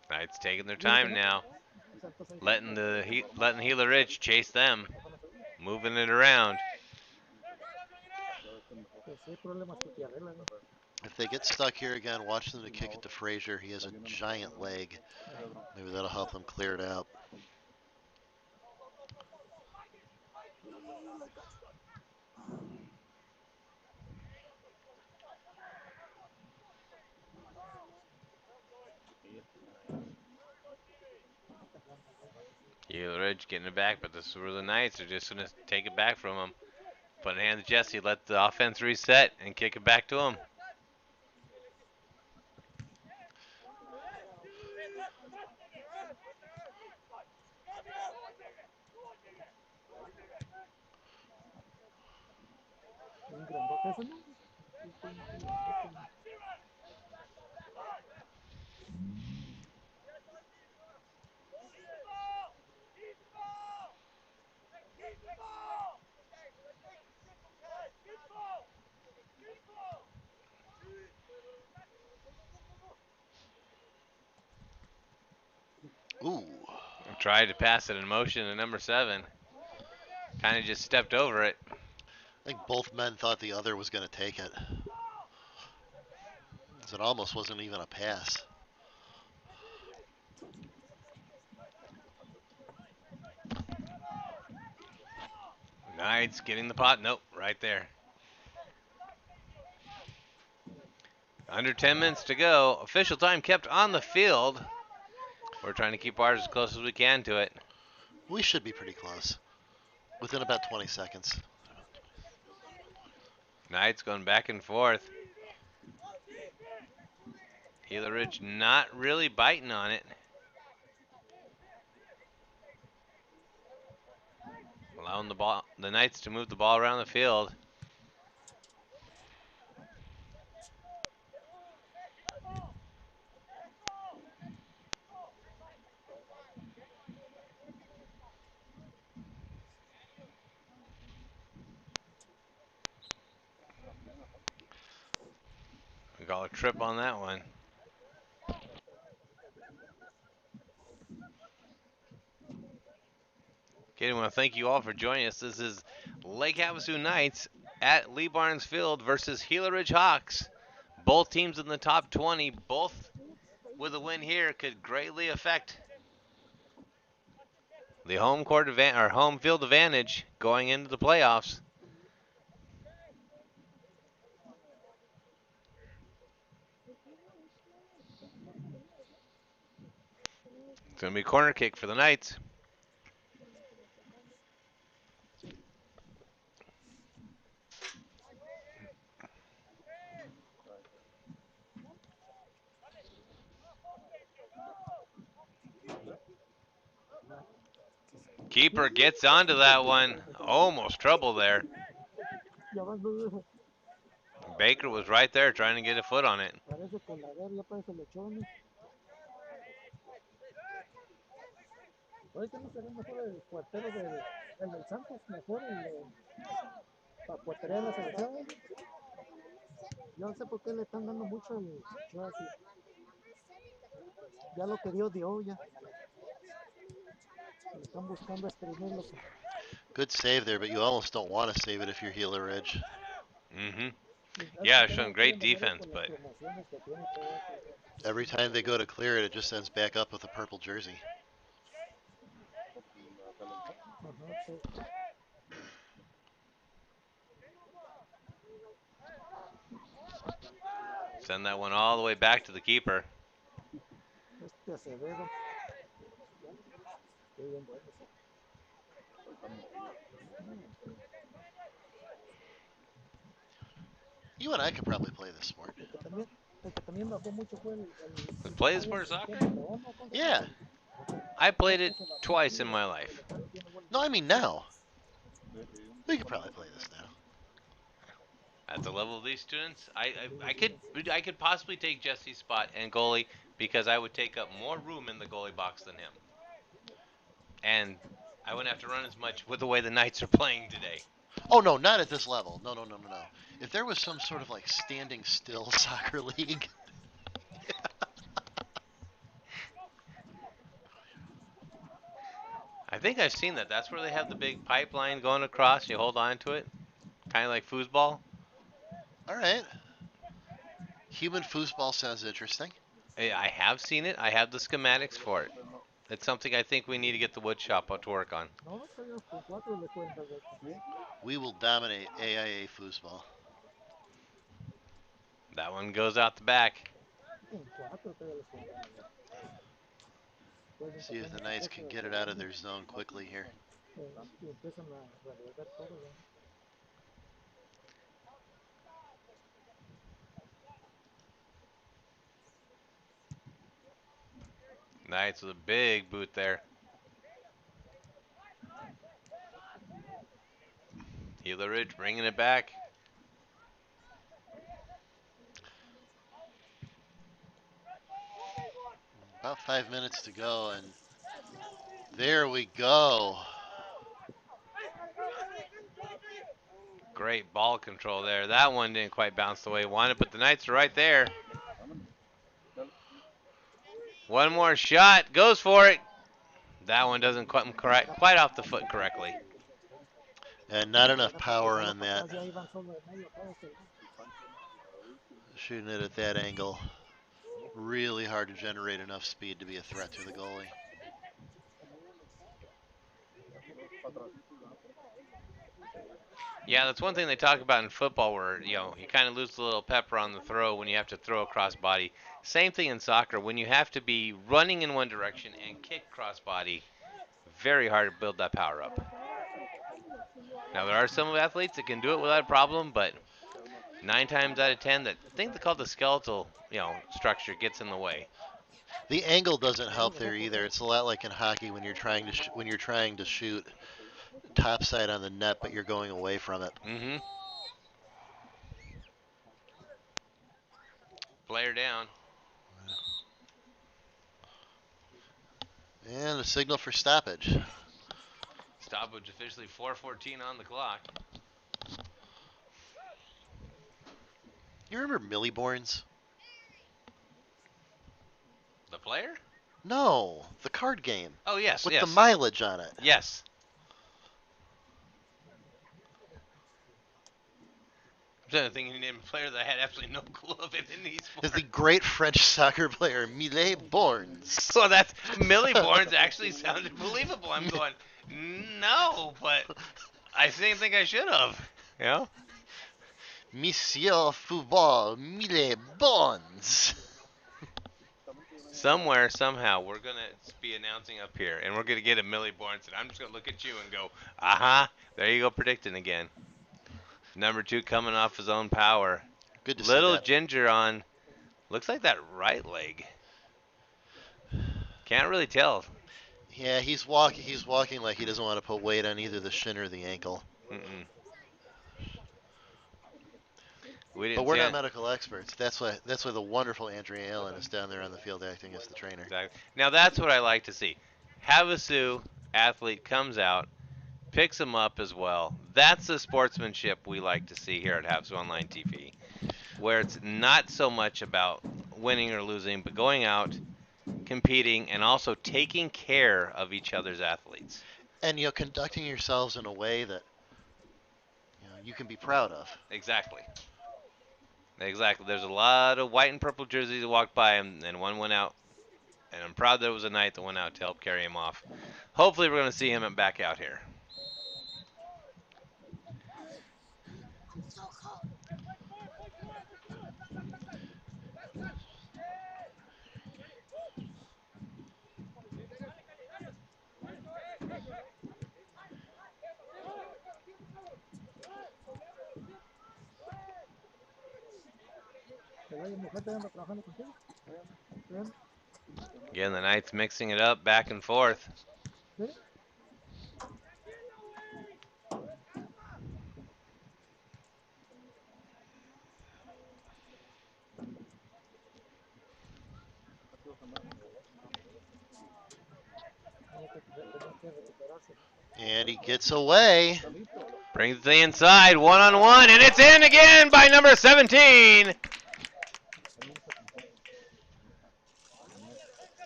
Knights taking their time now, letting Gila Ridge chase them, moving it around. If they get stuck here again, watch them to kick it to Frazier. He has a giant leg. Maybe that'll help them clear it out. Gila Ridge getting it back, but this is where the Knights are just going to take it back from him. Put it in hands to Jesse, let the offense reset, and kick it back to him. Ooh. Tried to pass it in motion to number 7. Kind of just stepped over it. I think both men thought the other was going to take it. It almost wasn't even a pass. Knights getting the pot. Nope, right there. Under 10 minutes to go. Official time kept on the field. We're trying to keep ours as close as we can to it. We should be pretty close. Within about 20 seconds. Knights going back and forth. Gila Ridge not really biting on it. Allowing the Knights to move the ball around the field. We call a trip on that one. Okay, I want to thank you all for joining us. This is Lake Havasu Knights at Lee Barnes Field versus Gila Ridge Hawks. Both teams in the top 20, both with a win here, could greatly affect the home field advantage going into the playoffs. It's going to be a corner kick for the Knights. Keeper gets onto that one. Almost trouble there. Baker was right there trying to get a foot on it. Yo no sé por qué le están dando mucho el Chelsea. Ya lo que dio, ya. Están buscando exprimirlo. Good save there, but you almost don't want to save it if you're Gila Ridge. Mm-hmm. Yeah, showing great defense, but every time they go to clear it, it just ends back up with a purple jersey. Send that one all the way back to the keeper. You and I could probably play this sport. Play the sport of soccer? Yeah. I played it twice in my life. No, I mean now. We could probably play this now. At the level of these students, I could possibly take Jesse's spot and goalie because I would take up more room in the goalie box than him. And I wouldn't have to run as much with the way the Knights are playing today. Oh no, not at this level. No, no, no, no, no. If there was some sort of like standing still soccer league. I think I've seen that. That's where they have the big pipeline going across. You hold on to it, kind of like foosball. All right. Human foosball sounds interesting. I have seen it. I have the schematics for it. It's something I think we need to get the wood shop to work on. We will dominate AIA foosball. That one goes out the back. See if the Knights can get it out of their zone quickly here. Knights with a big boot there. Gila Ridge bringing it back. About 5 minutes to go, and there we go. Great ball control there. That one didn't quite bounce the way he wanted, but the Knights are right there. One more shot. Goes for it. That one doesn't quite off the foot correctly. And not enough power on that. Shooting it at that angle. Really hard to generate enough speed to be a threat to the goalie. Yeah, that's one thing they talk about in football where, you kind of lose a little pepper on the throw when you have to throw across body. Same thing in soccer. When you have to be running in one direction and kick cross body, very hard to build that power up. Now, there are some athletes that can do it without a problem, but 9 times out of 10, that thing they call the skeletal, structure gets in the way. The angle doesn't help there either. It's a lot like in hockey when you're trying to shoot topside on the net, but you're going away from it. Mm-hmm. Player down. And a signal for stoppage. Stoppage officially 4:14 on the clock. You remember Milliborns? The player? No, the card game. Oh, yes, with yes. the mileage on it. Yes. I'm trying to think of the name of a player that I had absolutely no clue of it in these sports. Is the great French soccer player Millet Borns. Well, that's Millie Borns actually sounded believable. I'm going, no, but I didn't think I should have. Monsieur Football Millet Borns. Somewhere, somehow, we're going to be announcing up here, and we're going to get a Millie Borns, and I'm just going to look at you and go, there you go, predicting again. Number 2 coming off his own power. Good to Little see that. ginger on, looks like that right leg. Can't really tell. Yeah, he's walking like he doesn't want to put weight on either the shin or the ankle. Mm-mm. But we're not medical experts. That's why the wonderful Andrea Allen is down there on the field acting as the trainer. Exactly. Now that's what I like to see. Havasu athlete comes out, picks him up as well. That's the sportsmanship we like to see here at Havasu Online TV, where it's not so much about winning or losing, but going out, competing, and also taking care of each other's athletes. And conducting yourselves in a way that you can be proud of. Exactly. There's a lot of white and purple jerseys that walked by, and one went out. And I'm proud that it was a Knight that went out to help carry him off. Hopefully we're going to see him back out here. Again, the Knights mixing it up back and forth. And he gets away. Brings it to the inside, one-on-one, and it's in again by number 17.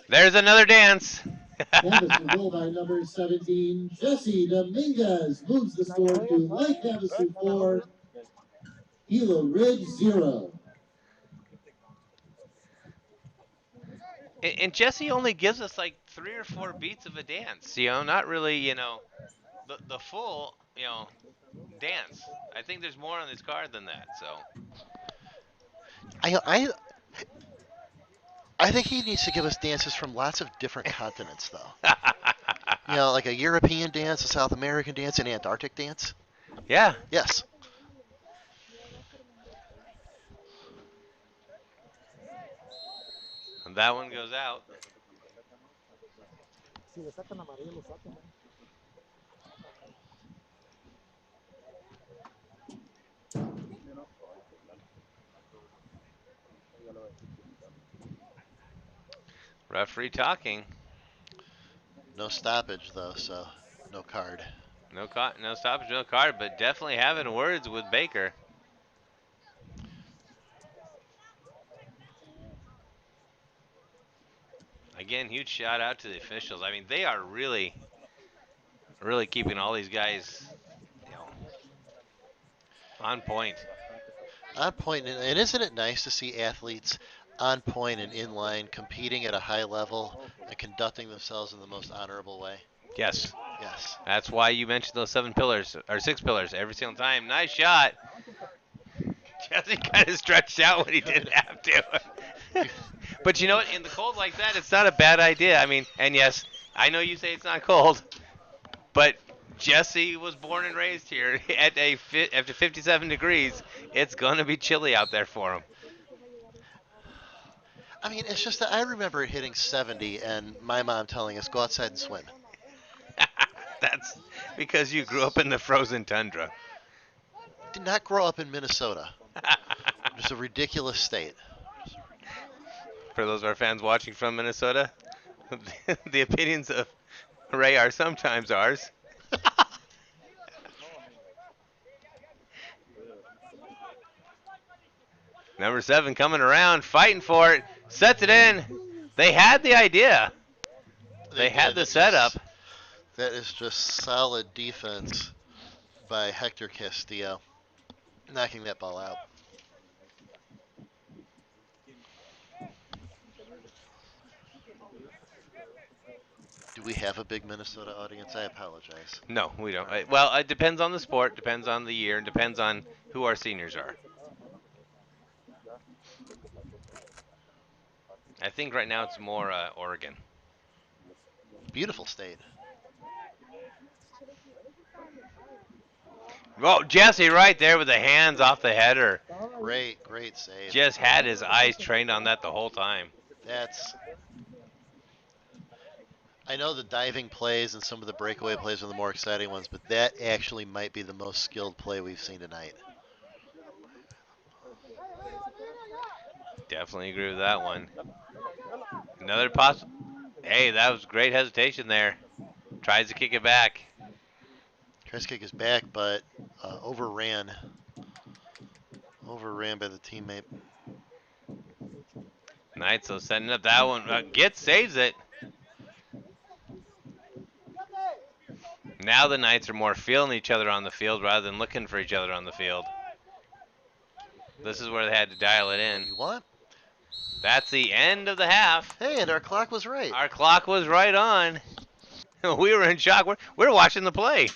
There's another dance. Havasu goal by number 17, Jesse Dominguez moves the score to Lake Havasu 4, Gila Ridge 0. And Jesse only gives us like 3 or 4 beats of a dance, not really, the full, dance. I think there's more on this card than that, so. I I think he needs to give us dances from lots of different continents, though. Like a European dance, a South American dance, an Antarctic dance. Yeah. Yes. And that one goes out. Referee talking. No stoppage, though, so no card. No stoppage, no card, but definitely having words with Baker. Again, huge shout out to the officials. I mean, they are really, really keeping all these guys, on point. On point, and isn't it nice to see athletes on point and in line, competing at a high level and conducting themselves in the most honorable way? Yes. Yes. That's why you mentioned those 7 pillars, or 6 pillars, every single time. Nice shot. Jesse kind of stretched out when he didn't have to. But you know what? In the cold like that, it's not a bad idea. I mean, and yes, I know you say it's not cold, but Jesse was born and raised here after 57 degrees. It's going to be chilly out there for him. I mean, it's just that I remember it hitting 70 and my mom telling us, go outside and swim. That's because you grew up in the frozen tundra. Did not grow up in Minnesota. Just a ridiculous state. For those of our fans watching from Minnesota, the opinions of Ray are sometimes ours. Number 7 coming around, fighting for it, sets it in. They had the idea. They had the setup. That is just solid defense by Hector Castillo, knocking that ball out. Do we have a big Minnesota audience? I apologize. No, we don't. Well, it depends on the sport, depends on the year, and depends on who our seniors are. I think right now it's more Oregon. Beautiful state. Oh, Jesse right there with the hands off the header. Great save. Just had his eyes trained on that the whole time. I know the diving plays and some of the breakaway plays are the more exciting ones, but that actually might be the most skilled play we've seen tonight. Definitely agree with that one. Another possible. Hey, that was great hesitation there. Tries to kick it back. Tries to kick his back, but overran by the teammate. Knights setting up that one. Saves it. Now the Knights are more feeling each other on the field rather than looking for each other on the field. This is where they had to dial it in. You want? That's the end of the half. Hey, and our clock was right. Our clock was right on. We were in shock. We're watching the play.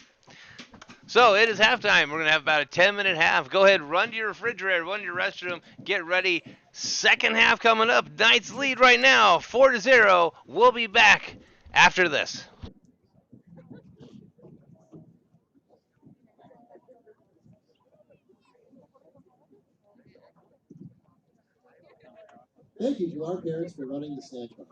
So it is halftime. We're going to have about a 10-minute half. Go ahead, run to your refrigerator, run to your restroom, get ready. Second half coming up. Knights lead right now, 4-0. We'll be back after this. Thank you to our parents for running the snack bar.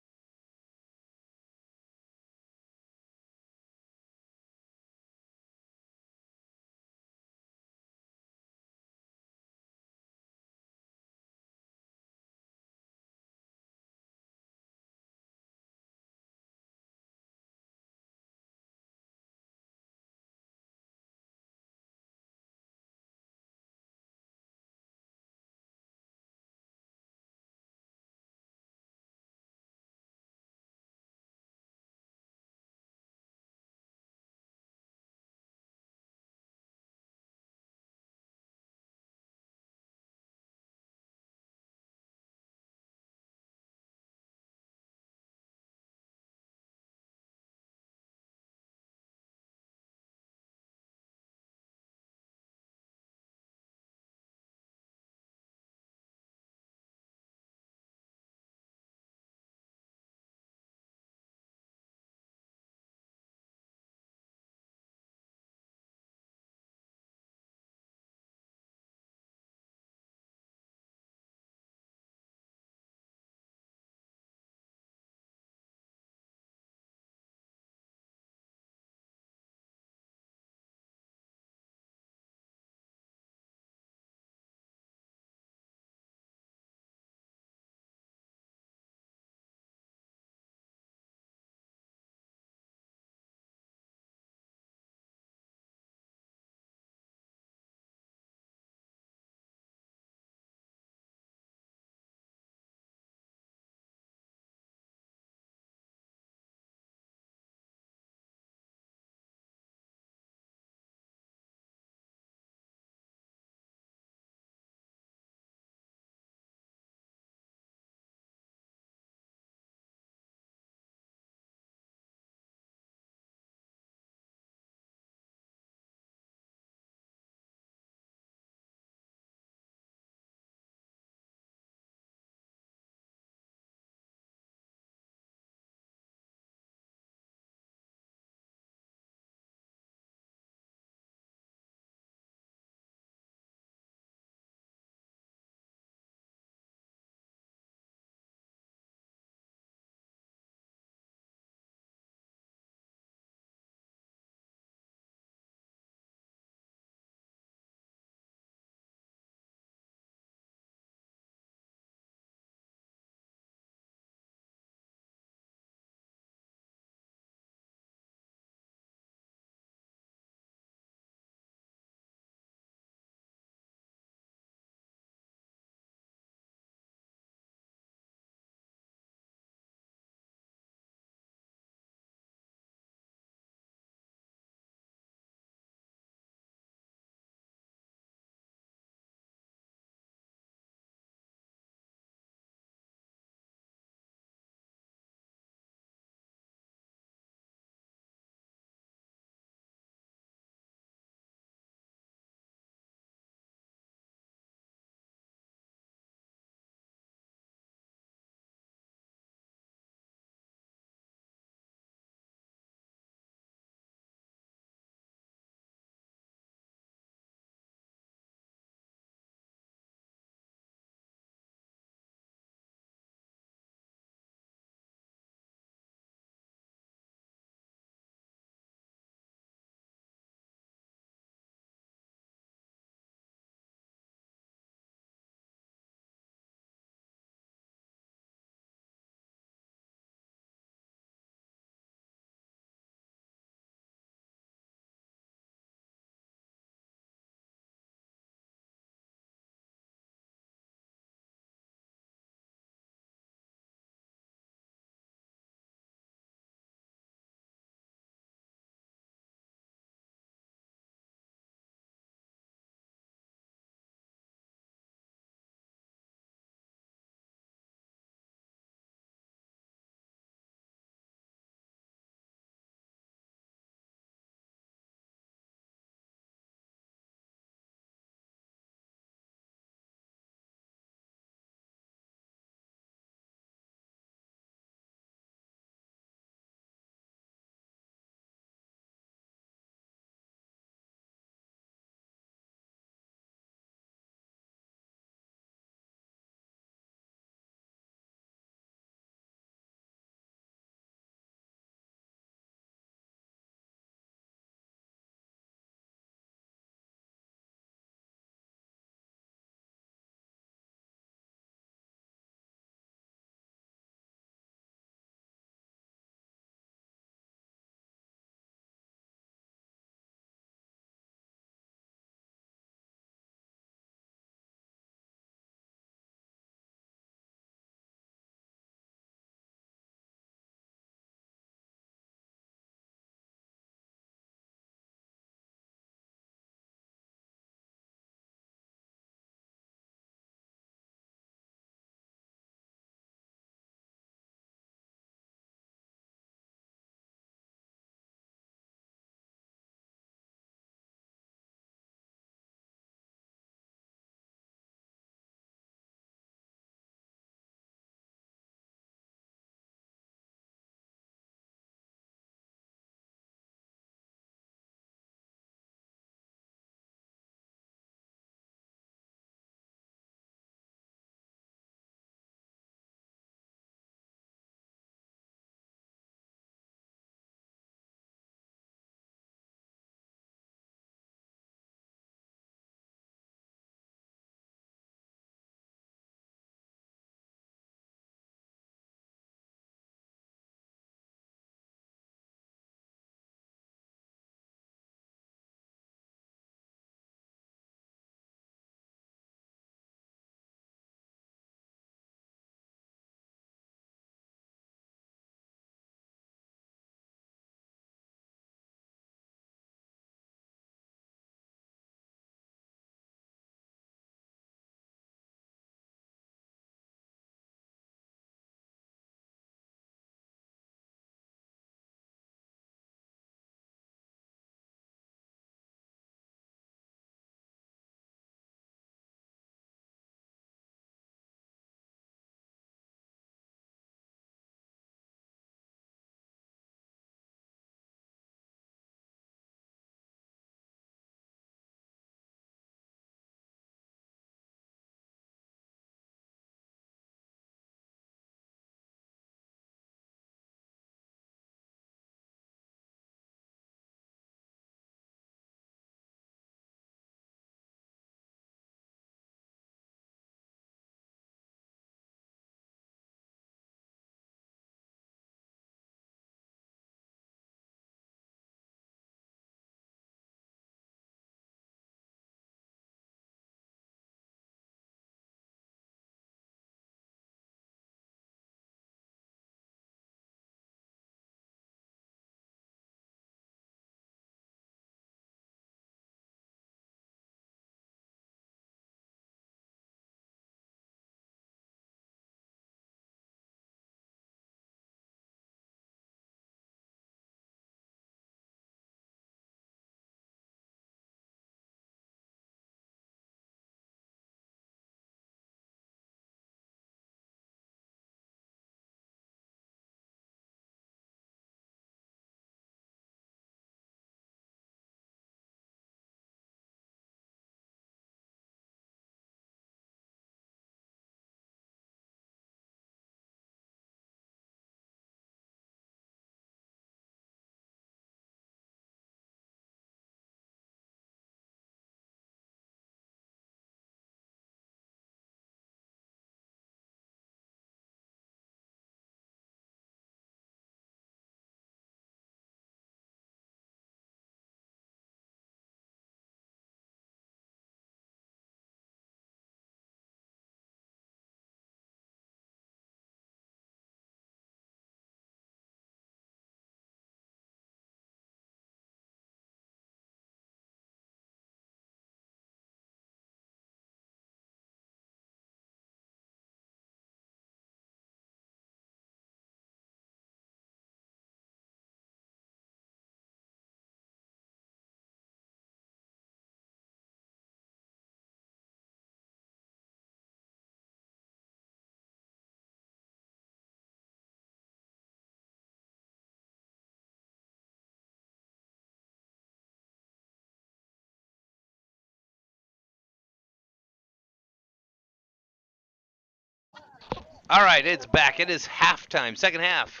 All right, it's back. It is halftime, second half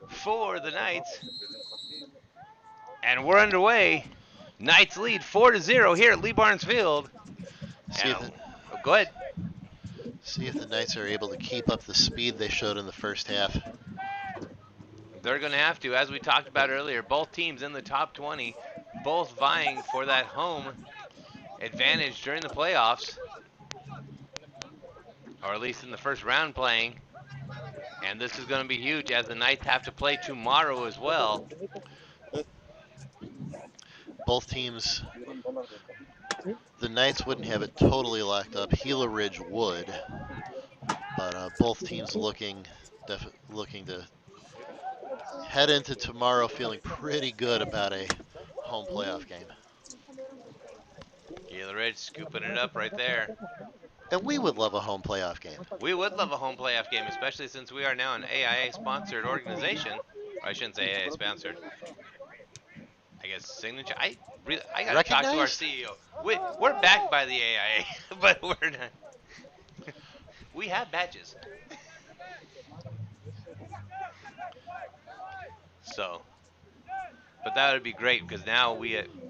for the Knights. And we're underway. Knights lead 4-0 here at Lee Barnes Field. Go ahead. See if the Knights are able to keep up the speed they showed in the first half. They're going to have to, as we talked about earlier, both teams in the top 20, both vying for that home advantage during the playoffs, or at least in the first round playing. And this is going to be huge as the Knights have to play tomorrow as well. Both teams, the Knights wouldn't have it totally locked up. Gila Ridge would, but both teams looking to head into tomorrow feeling pretty good about a home playoff game. Gila Ridge scooping it up right there. And we would love a home playoff game. We would love a home playoff game, especially since we are now an AIA-sponsored organization. Or I shouldn't say AIA-sponsored. I guess signature. I got to talk to our CEO. We're backed by the AIA, but we're not. We have badges. So, but that would be great because now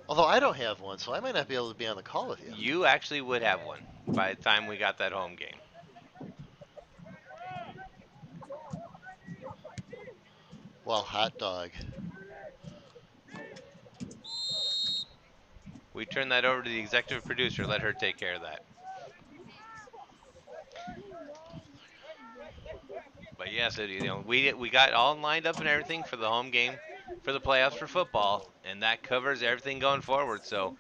although I don't have one, so I might not be able to be on the call with you. You actually would have one by the time we got that home game. Well, hot dog. We turn that over to the executive producer. Let her take care of that. But yes, we got all lined up and everything for the home game for the playoffs for football, and that covers everything going forward. So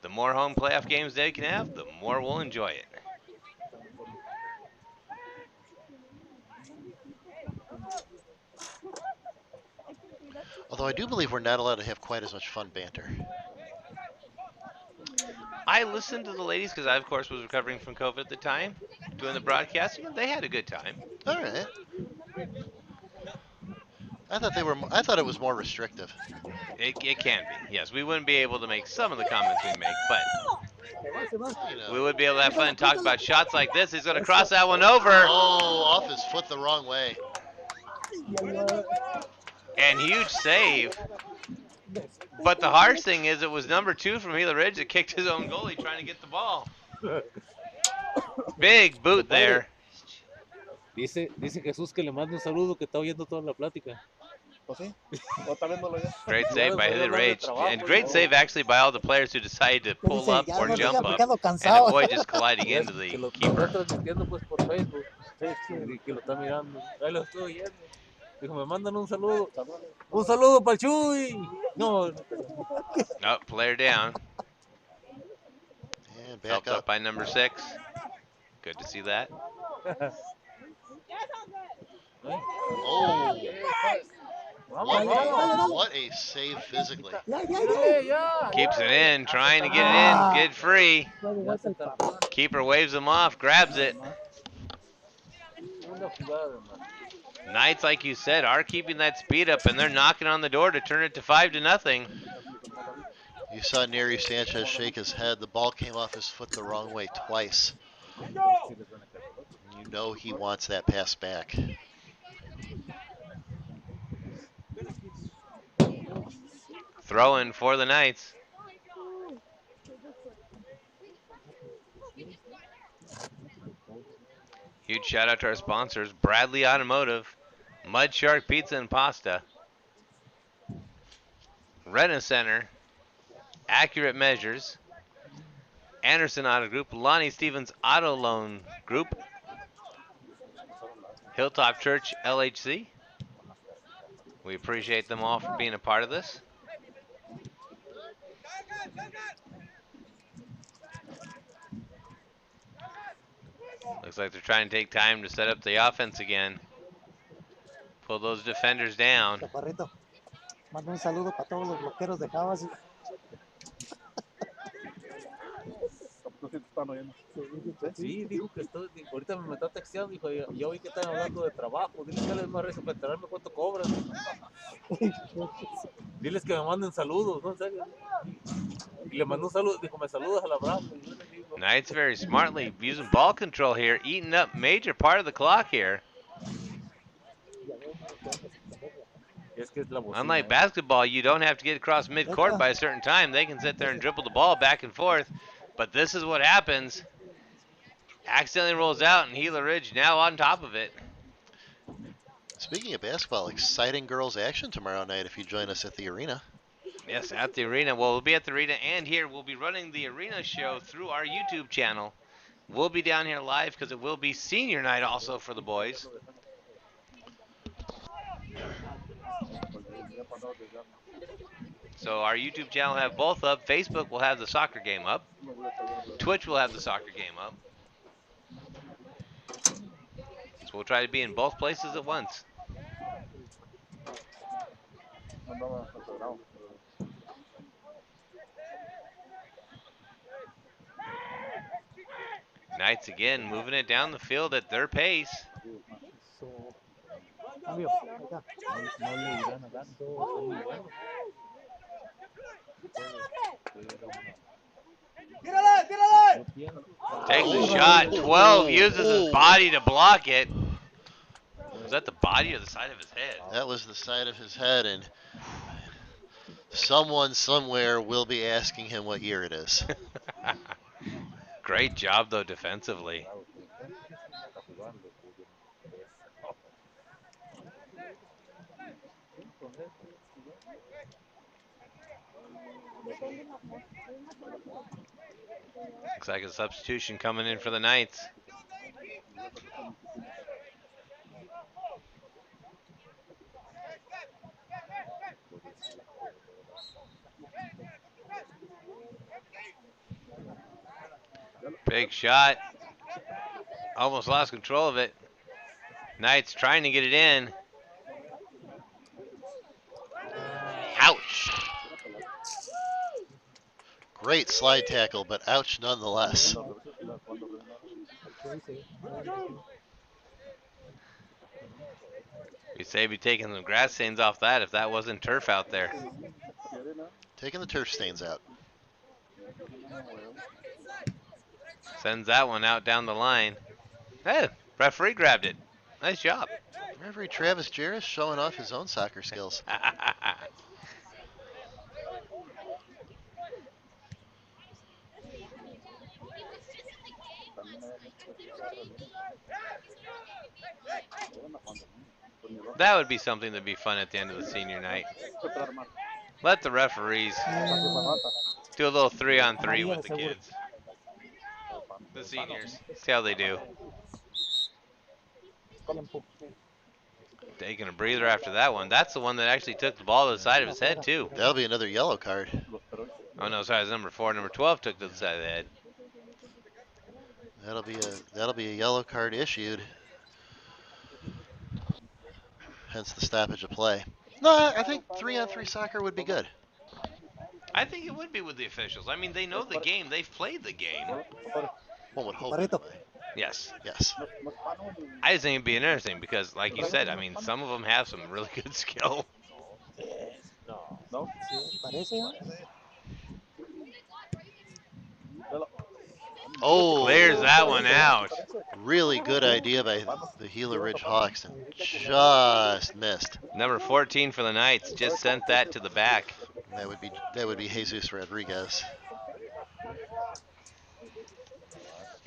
the more home playoff games they can have, the more we'll enjoy it. Although I do believe we're not allowed to have quite as much fun banter. I listened to the ladies because I, of course, was recovering from COVID at the time, doing the broadcasting, and they had a good time. All right. I thought it was more restrictive. It can be. Yes, we wouldn't be able to make some of the comments we make, but we would be able to have fun and talk about shots like this. He's going to cross that one over. Oh, off his foot the wrong way. And huge save. But the harsh thing is it was number 2 from Gila Ridge that kicked his own goalie trying to get the ball. Big boot there. Dice Jesús que le mande un saludo que está oyendo toda la plática. Great save by Gila Ridge. And great save actually by all the players who decided to pull up or jump up and avoid just colliding into the keeper. Dijo, me mandan un saludo. Un saludo para Chuy. No. Oh, player down. And back Helped up by number 6. Good to see that. Oh. What a save physically. Keeps it in, trying to get it in, get free. Keeper waves him off, grabs it. Knights, like you said, are keeping that speed up, and they're knocking on the door to turn it to 5-0. You saw Neri Sanchez shake his head. The ball came off his foot the wrong way twice. You know he wants that pass back. Throw in for the Knights. Huge shout out to our sponsors, Bradley Automotive, Mud Shark Pizza and Pasta, Rena Center, Accurate Measures, Anderson Auto Group, Lonnie Stevens Auto Loan Group, Hilltop Church LHC. We appreciate them all for being a part of this. Looks like they're trying to take time to set up the offense again. Pull those defenders down. Manda un saludo para todos los bloqueros de Havasu. Sí, dijo que ahorita me está texteando, dijo, yo vi que están hablando de trabajo, diles que les más rezo para enterarme cuánto cobran. Diles que me manden saludos, ¿no? En serio. Y le mandó un saludo, dijo, me saludas a la brava. Knights very smartly using ball control here, eating up major part of the clock here. Unlike basketball, you don't have to get across midcourt by a certain time. They can sit there and dribble the ball back and forth. But this is what happens. Accidentally rolls out, and Gila Ridge now on top of it. Speaking of basketball, exciting girls action tomorrow night if you join us at the arena. Yes, at the arena. Well, we'll be at the arena, and here we'll be running the arena show through our YouTube channel. We'll be down here live because it will be senior night also for the boys. So our YouTube channel will have both up. Facebook will have the soccer game up. Twitch will have the soccer game up. So we'll try to be in both places at once. Knights again moving it down the field at their pace. Takes a shot. 12 uses his body to block it. Was that the body or the side of his head? That was the side of his head, and someone somewhere will be asking him what year it is. Great job, though, defensively. Looks like a substitution coming in for the Knights. Big shot. Almost lost control of it. Knights trying to get it in. Ouch. Great slide tackle, but ouch nonetheless. We say be taking some grass stains off that if that wasn't turf out there. Taking the turf stains out. Sends that one out down the line. Hey, referee grabbed it. Nice job. Referee Travis Jarris showing off his own soccer skills. That would be something that'd be fun at the end of the senior night. Let the referees do a little 3-on-3 with the kids. The seniors. See how they do. Taking a breather after that one. That's the one that actually took the ball to the side of his head, too. That'll be another yellow card. Oh, no, sorry, it's number 4. Number 12 took to the side of the head. That'll be a yellow card issued. Hence the stoppage of play. No, I think 3-on-3 soccer would be good. I think it would be with the officials. I mean, they know the game. They've played the game. One would hope anyway. Yes. Yes. I just think it'd be interesting because, like you said, I mean, some of them have some really good skill. Oh, clears that one out. Really good idea by the Gila Ridge Hawks and just missed. Number 14 for the Knights just sent that to the back. That would be Jesus Rodriguez.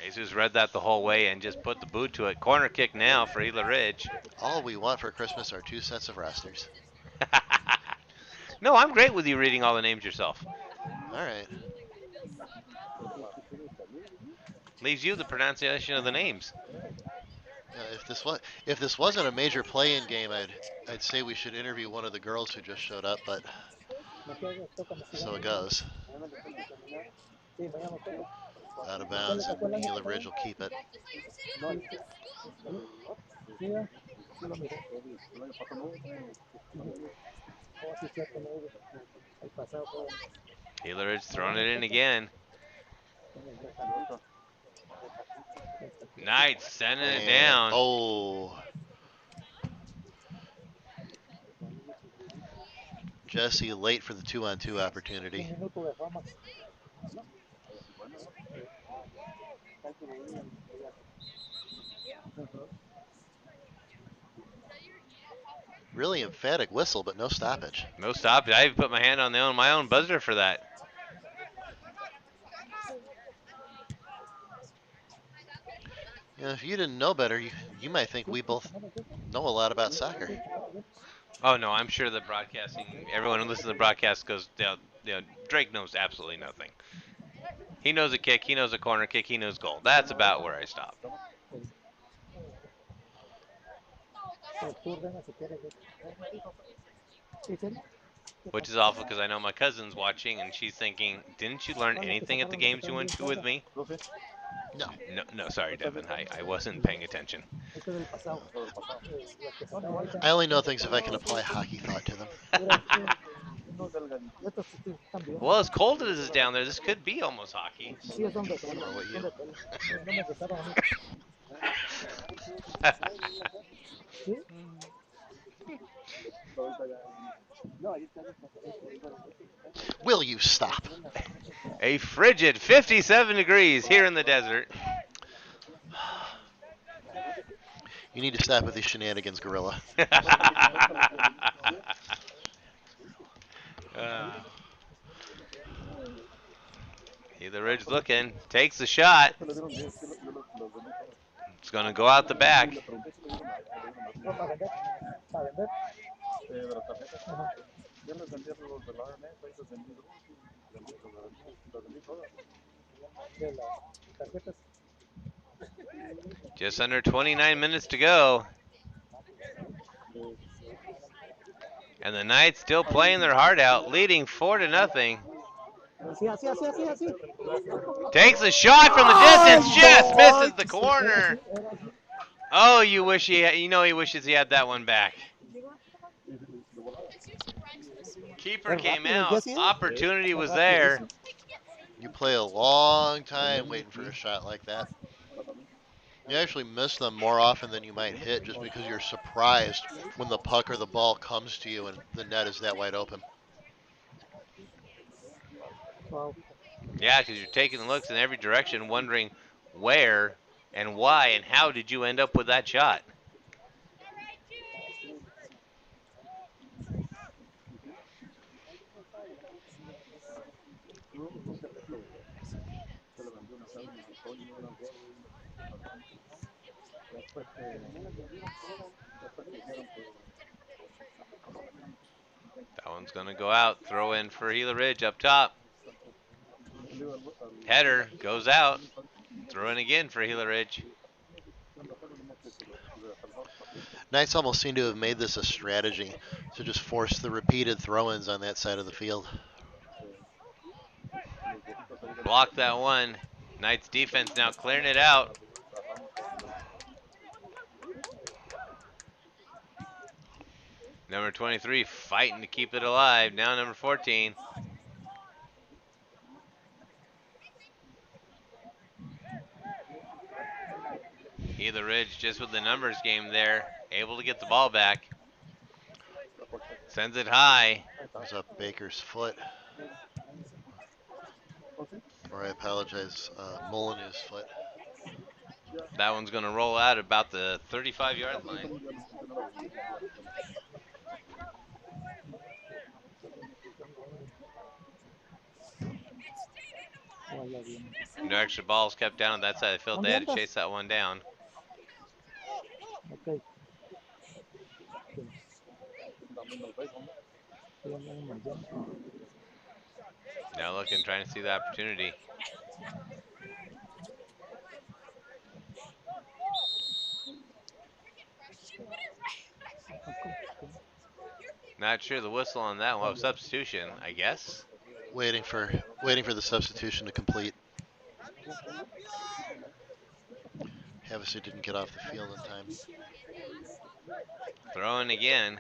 Jesus read that the whole way and just put the boot to it. Corner kick now for Gila Ridge. All we want for Christmas are 2 sets of rosters. No, I'm great with you reading all the names yourself. All right. Leaves you the pronunciation of the names. If this wasn't a major play-in game, I'd say we should interview one of the girls who just showed up, but so it goes. Out of bounds, and Gila Ridge will keep it. Gila Ridge throwing it in again. Knights sending it down. Oh. Jesse late for the 2-on-2 opportunity. Really emphatic whistle, but no stoppage. No stoppage. I even put my hand on my own buzzer for that. You know, if you didn't know better, you might think we both know a lot about soccer. Oh no, I'm sure the broadcasting, everyone who listens to the broadcast goes, Drake knows absolutely nothing. He knows a kick, he knows a corner kick, he knows goal. That's about where I stop. Which is awful because I know my cousin's watching and she's thinking, didn't you learn anything at the games you went to with me? No. No, sorry, Devin. I wasn't paying attention. I only know things if I can apply hockey thought to them. Well, as cold as it is down there, this could be almost hockey. Or what you? Will you stop? A frigid 57 degrees here in the desert. You need to stop with these shenanigans, Gorilla. Either Ridge looking, takes the shot. It's going to go out the back. Just under 29 minutes to go. And the Knights still playing their heart out, leading 4-0. Takes a shot from the distance, just misses the corner. Oh, he wishes he had that one back. Keeper came out. Opportunity was there. You play a long time waiting for a shot like that. You actually miss them more often than you might hit just because you're surprised when the puck or the ball comes to you and the net is that wide open. Yeah, because you're taking looks in every direction, wondering where and why and how did you end up with that shot. That one's going to go out. Throw in for Gila Ridge up top. Header goes out. Throw in again for Gila Ridge. Knights almost seem to have made this a strategy to just force the repeated throw-ins on that side of the field. Block that one. Knights defense now clearing it out. Number 23 fighting to keep it alive. Now number 14. Gila Ridge just with the numbers game there. Able to get the ball back. Sends it high. Comes up Baker's foot. Or I apologize, Molyneux's foot. That one's going to roll out about the 35-yard line. No extra balls kept down on that side of the field. They had to chase that one down. Now looking, trying to see the opportunity. Not sure the whistle on that one. Substitution, I guess. Waiting for the substitution to complete. Havasu didn't get off the field in time. Throwing again.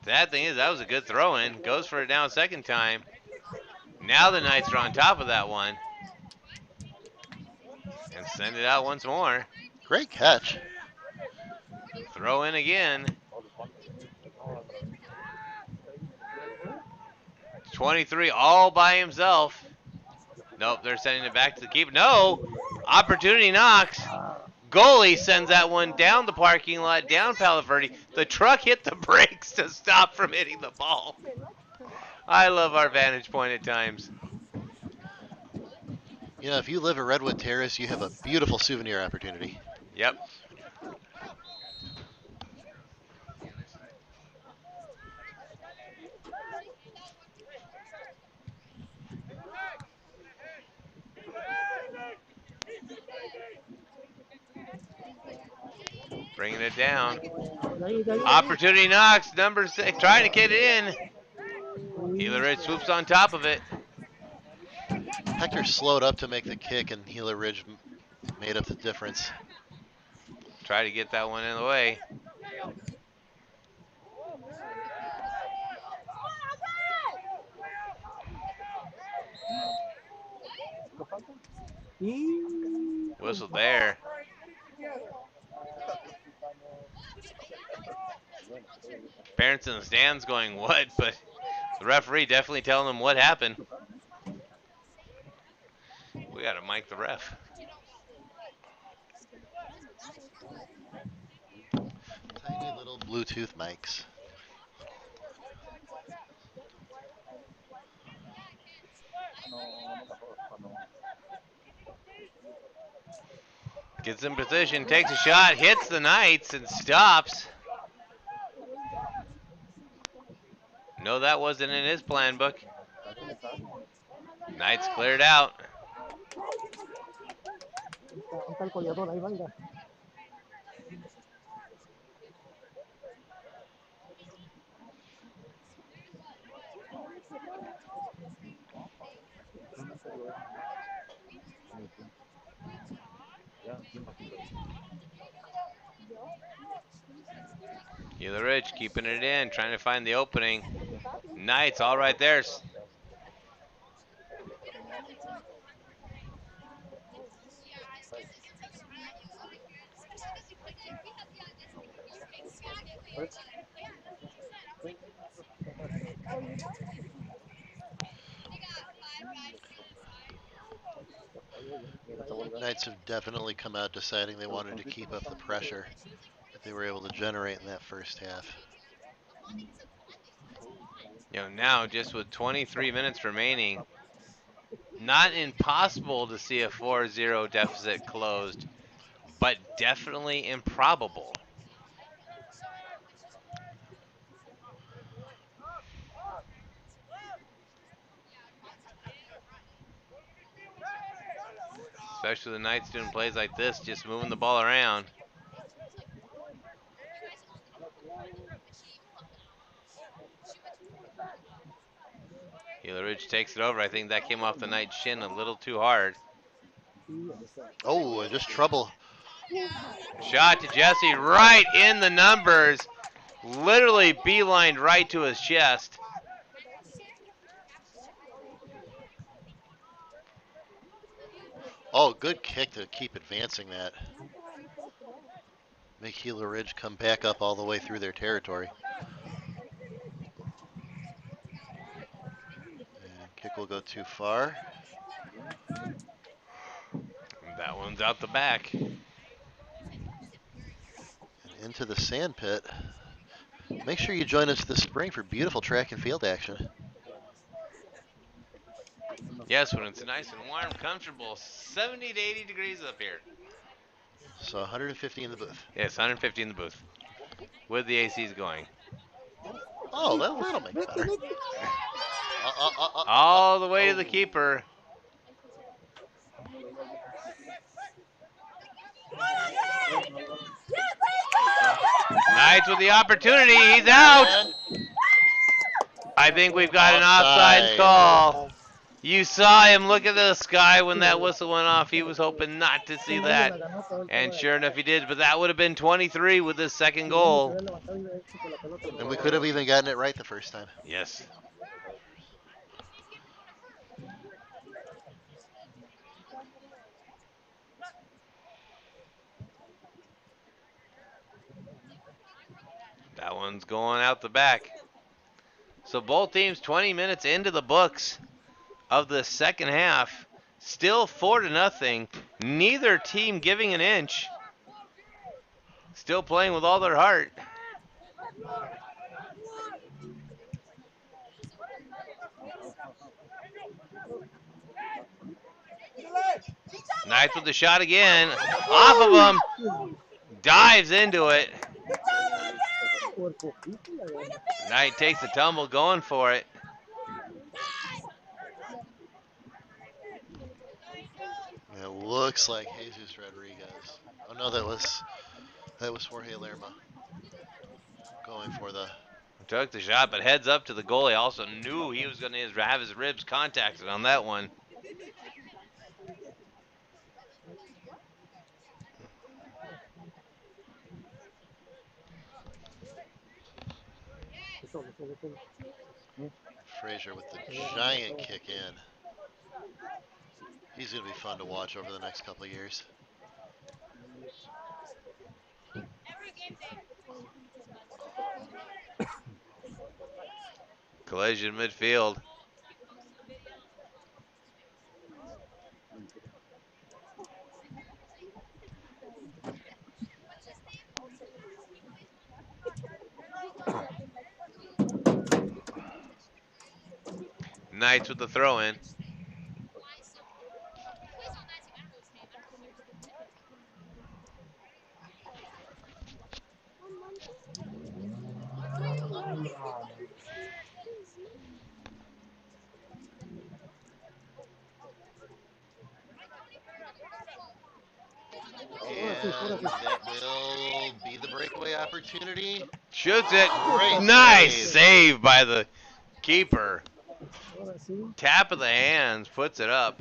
Sad thing is, that was a good throw-in. Goes for it down second time. Now the Knights are on top of that one. And send it out once more. Great catch. Throw in again. 23 all by himself. Nope, they're sending it back to the keeper. No! Opportunity knocks. Goalie sends that one down the parking lot, down Palo Verde. The truck hit the brakes to stop from hitting the ball. I love our vantage point at times. You know, if you live at Redwood Terrace, you have a beautiful souvenir opportunity. Yep. Bringing it down. Opportunity knocks. Number 6 trying to get it in. Gila Ridge swoops on top of it. Hector slowed up to make the kick, and Gila Ridge made up the difference. Try to get that one in the way. Whistle there. Parents in the stands going, what? But the referee definitely telling them what happened. We got to mic the ref. Tiny little Bluetooth mics. Gets in position, takes a shot, hits the Knights, and stops. No, that wasn't in his plan book. Knights cleared out. Gila Ridge keeping it in, trying to find the opening. Knights all right there. Knights have definitely come out deciding they wanted to keep up the pressure that they were able to generate in that first half. You know, now just with 23 minutes remaining, not impossible to see a 4-0 deficit closed, but definitely improbable. Especially the Knights doing plays like this, just moving the ball around. Gila Ridge takes it over. I think that came off the Knight's shin a little too hard. Oh, and just trouble. Shot to Jesse right in the numbers. Literally beelined right to his chest. Oh, good kick to keep advancing that. Make Gila Ridge come back up all the way through their territory. And kick will go too far. That one's out the back. And into the sand pit. Make sure you join us this spring for beautiful track and field action. Yes, when it's nice and warm, comfortable, 70 to 80 degrees up here. So 150 in the booth. Yes, 150 in the booth. With the ACs going. Oh, that'll make it better. All the way to the keeper. Knights with the opportunity. He's out. I think we've got an offside call. You saw him look at the sky when that whistle went off. He was hoping not to see that. And sure enough, he did. But that would have been 23 with his second goal. And we could have even gotten it right the first time. Yes. That one's going out the back. So both teams 20 minutes into the books of the second half. Still 4-0. Neither team giving an inch. Still playing with all their heart. Knights with the shot again. Off of him. Dives into it. Knight takes the tumble, going for it. It looks like Jesus Rodriguez. Oh no, that was Jorge Lerma going for the. Took the shot, but heads up to the goalie. Also knew he was going to have his ribs contacted on that one. Frazier with the giant kick in. He's going to be fun to watch over the next couple of years. Collision midfield. Knights with the throw in. And that will be the breakaway opportunity. Shoots it. Great Nice save. save by the keeper. Tap of the hands, puts it up.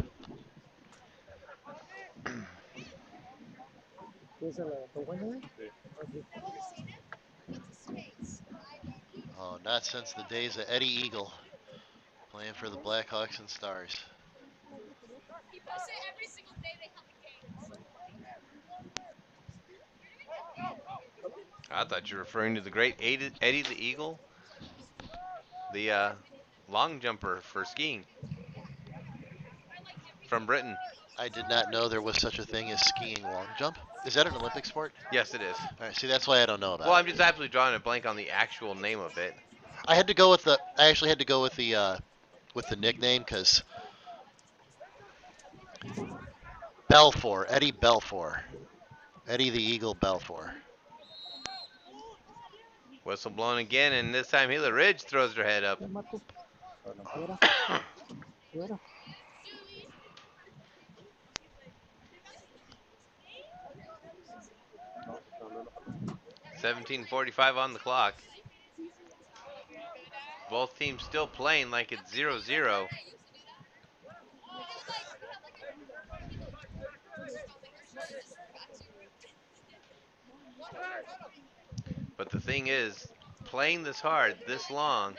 Oh, not since the days of Eddie Eagle playing for the Blackhawks and Stars. I thought you were referring to the great Eddie the Eagle, the long jumper for skiing from Britain. I did not know there was such a thing as skiing long jump. Is that an Olympic sport? Yes, it is. All right, see, that's why I don't know about Well, it. I'm just absolutely drawing a blank on the actual name of it. I had to go with the. I actually had to go with the nickname because Belfour, Eddie Belfour, Eddie the Eagle Belfour. Whistle blown again, and this time Gila Ridge throws her head up. $17:45 on the clock. Both teams still playing like it's 0-0. But the thing is, playing this hard, this long,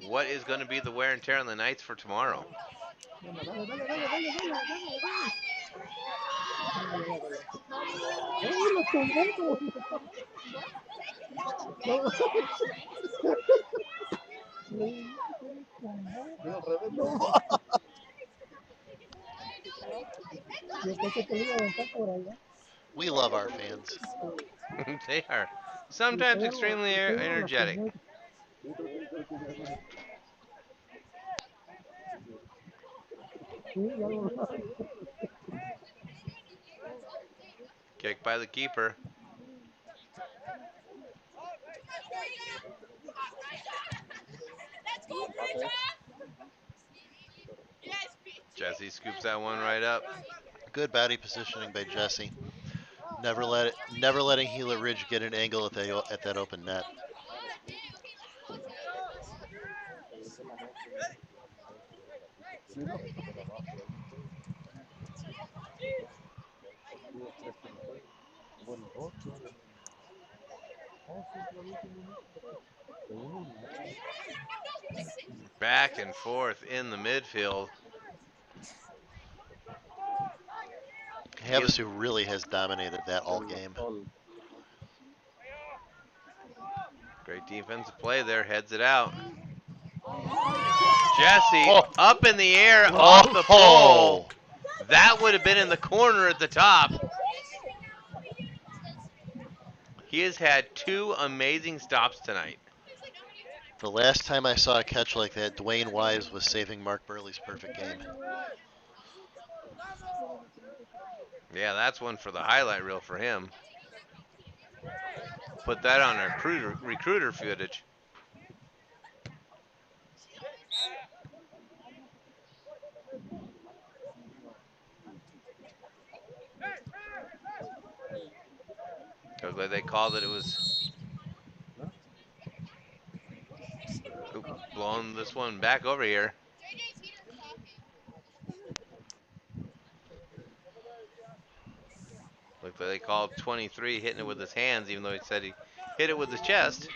what is going to be the wear and tear on the Knights for tomorrow? We love our fans. They are sometimes extremely energetic. Kick by the keeper. Jesse scoops that one right up. Good body positioning by Jesse. Never letting Gila Ridge get an angle at that open net. Back and forth in the midfield. Havasu really has dominated that all game. Great defensive play there, heads it out. Jesse up in the air off the pole. That would have been in the corner at the top. He has had 2 amazing stops tonight. The last time I saw a catch like that, Dwayne Wise was saving Mark Burley's perfect game. Yeah, that's one for the highlight reel for him. Put that on our recruiter footage. Looks like they called it. It was blowing this one back over here. Looks like they called 23 hitting it with his hands, even though he said he hit it with his chest.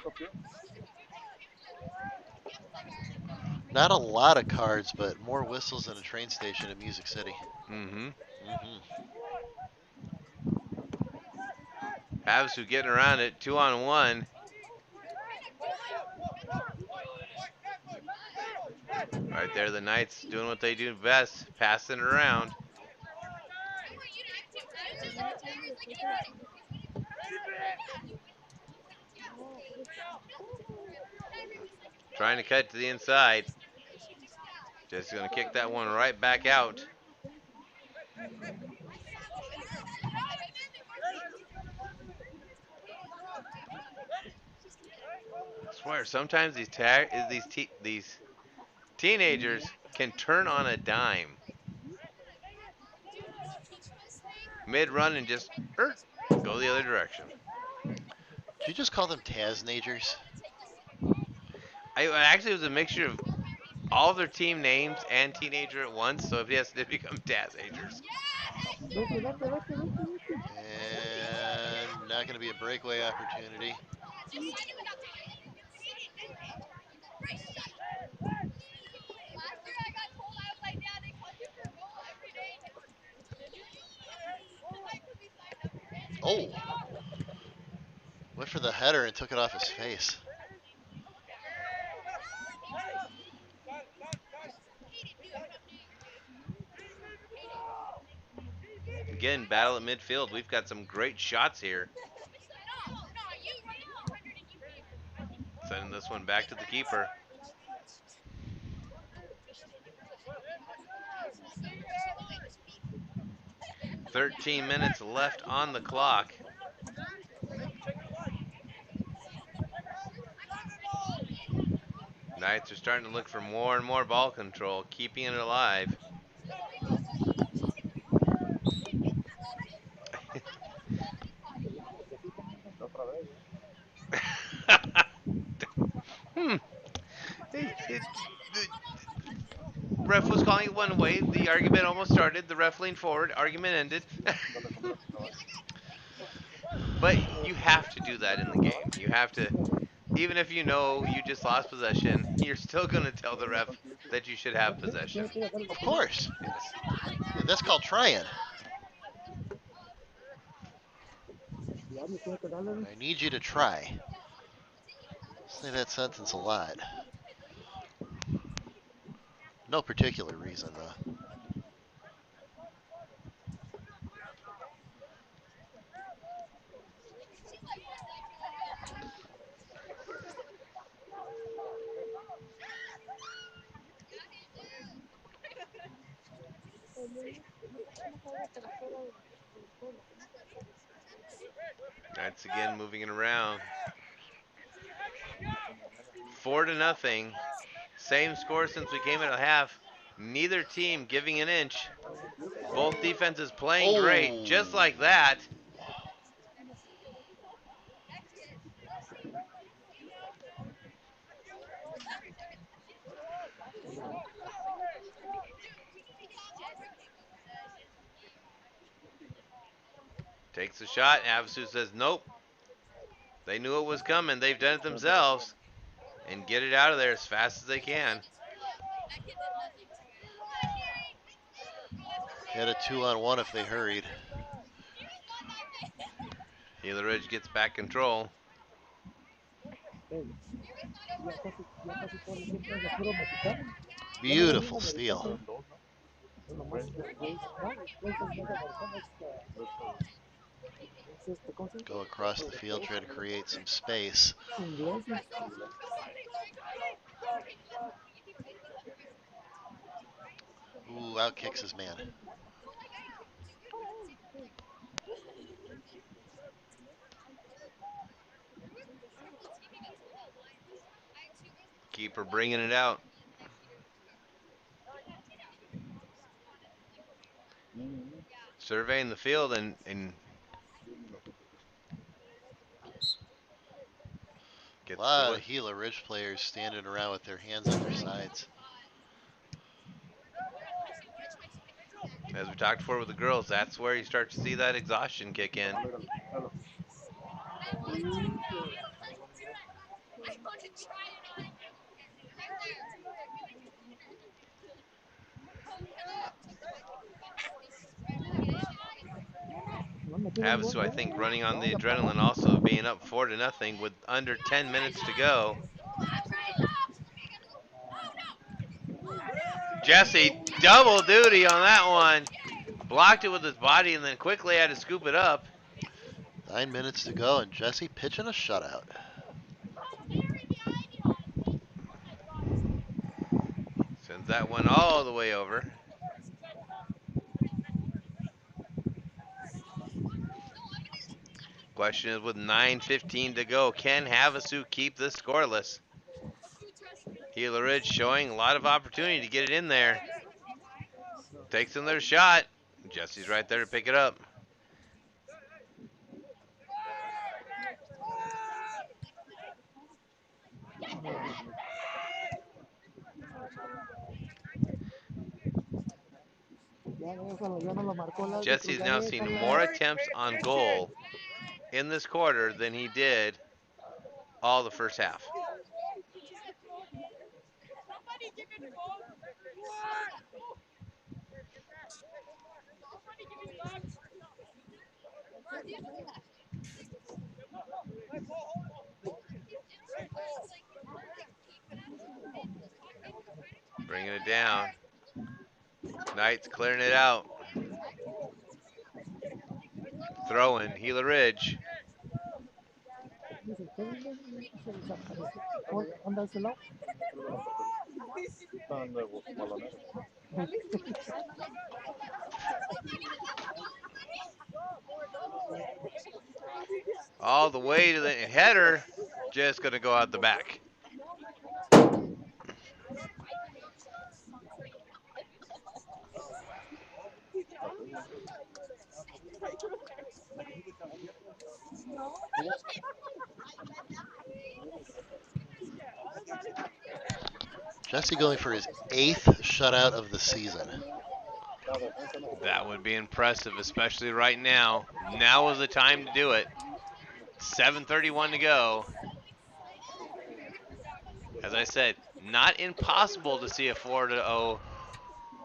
Not a lot of cards, but more whistles than a train station in Music City. Mm-hmm. Mm-hmm. Havasu getting around it, 2-on-1. Right there, the Knights doing what they do best, passing it around. Trying to cut to the inside. Just going to kick that one right back out. I swear, sometimes these teenagers can turn on a dime. Mid-run and just go the other direction. Did you just call them Taznagers? Actually, it was a mixture of all of their team names and teenager at once, so yes, they become teenagers. And not going to be a breakaway opportunity. Oh! Went for the header and took it off his face. Again, battle at midfield. We've got some great shots here. Sending this one back to the keeper. "13 minutes left on the clock. Knights are starting to look for more and more ball control, keeping it alive. hmm. The ref was calling it one way. The argument almost started. The ref leaned forward. Argument ended. But you have to do that in the game. You have to, even if you know you just lost possession, you're still going to tell the ref that you should have possession. Of course. Yes. That's called trying. I need you to try. Say that sentence a lot. No particular reason, though. That's again moving it around. 4-0. Same score since we came at a half. Neither team giving an inch. Both defenses playing great, just like that. Takes a shot. Havasu says nope. They knew it was coming. They've done it themselves. And get it out of there as fast as they can. Had a 2-on-1 if they hurried. Gila Ridge gets back control. Beautiful steal. Go across the field, try to create some space. Ooh, out kicks his man. Keeper bringing it out. Surveying the field and A lot of Gila Ridge players standing around with their hands on their sides. As we talked before with the girls, that's where you start to see that exhaustion kick in. Havasu, I think, running on the adrenaline also, being up 4-0 with under 10 minutes to go. Jesse, double duty on that one. Blocked it with his body and then quickly had to scoop it up. 9 minutes to go, and Jesse pitching a shutout. Sends that one all the way over. Question is, with 9:15 to go, can Havasu keep this scoreless? Gila Ridge showing a lot of opportunity to get it in there. Takes another shot. Jesse's right there to pick it up. Jesse's now seen more attempts on goal in this quarter than he did all the first half. Bringing it down. Knight's clearing it out. Throwing, Gila Ridge. All the way to the header. Just going to go out the back. Jesse going for his 8th shutout of the season. That would be impressive, especially right now. Now is the time to do it. 7:31 to go. As I said, not impossible to see a 4-0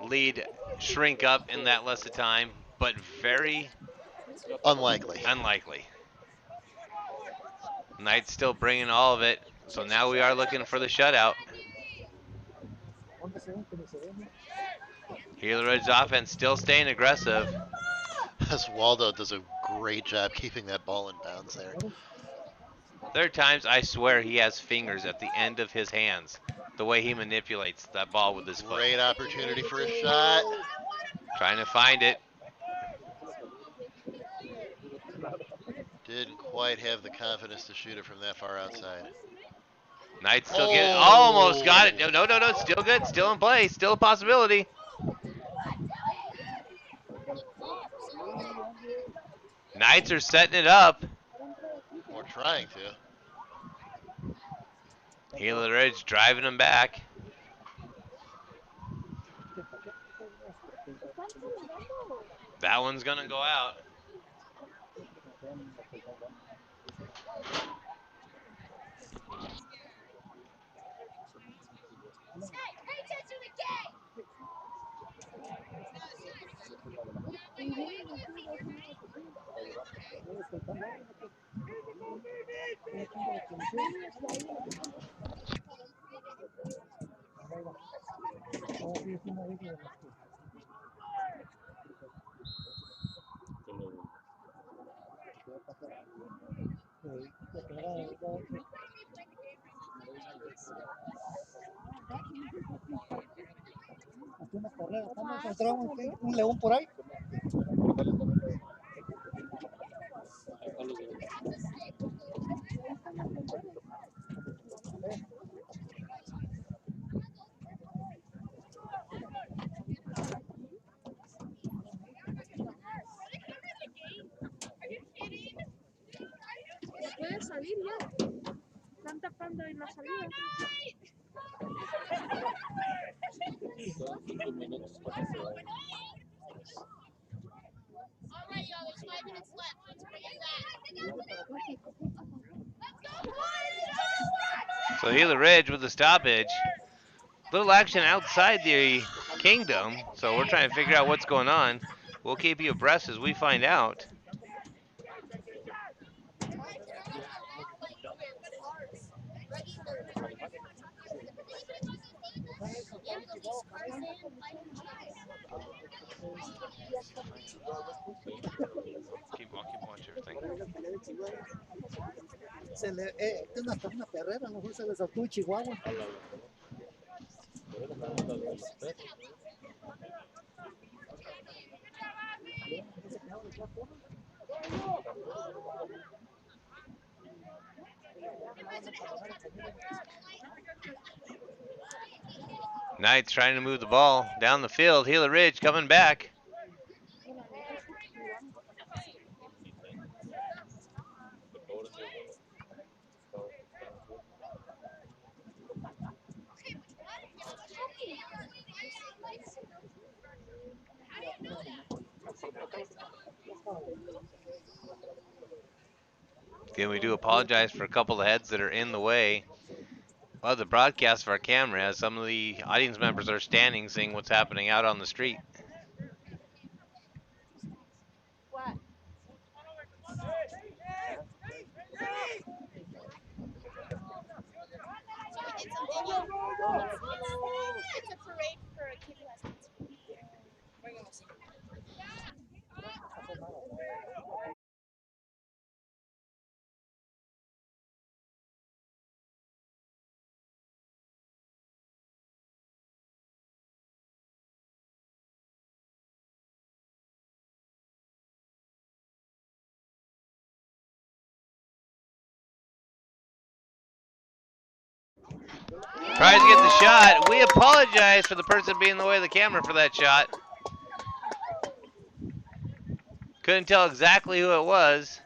lead shrink up in that less of time, but very unlikely. Knight's still bringing all of it, so now we are looking for the shutout. Gila Ridge's offense still staying aggressive. As Waldo does a great job keeping that ball in bounds there. There are times I swear he has fingers at the end of his hands, the way he manipulates that ball with his foot. Great opportunity for a shot. Trying to find it. Didn't quite have the confidence to shoot it from that far outside. Knight still getting, almost got it. No, still good, still in play, still a possibility. Knights are setting it up. Or trying to. Gila Ridge driving them back. That one's gonna go out. Una carrera, encontramos un león por ahí. Puede salir ya. Están tapando en la salida. So Gila Ridge with the stoppage. Little action outside the kingdom, so we're trying to figure out what's going on. We'll keep you abreast as we find out. I'll keep watching everything. Tiene hasta una perrera, a lo mejor se le saltó en Chihuahua. Knights trying to move the ball down the field. Gila Ridge coming back. Again, we do apologize for a couple of heads that are in the way of the broadcast of our camera, as some of the audience members are standing seeing what's happening out on the street. What? It's a parade for a kid who has cancer. We're gonna see. Tries to get the shot. We apologize for the person being in the way of the camera for that shot. Couldn't tell exactly who it was.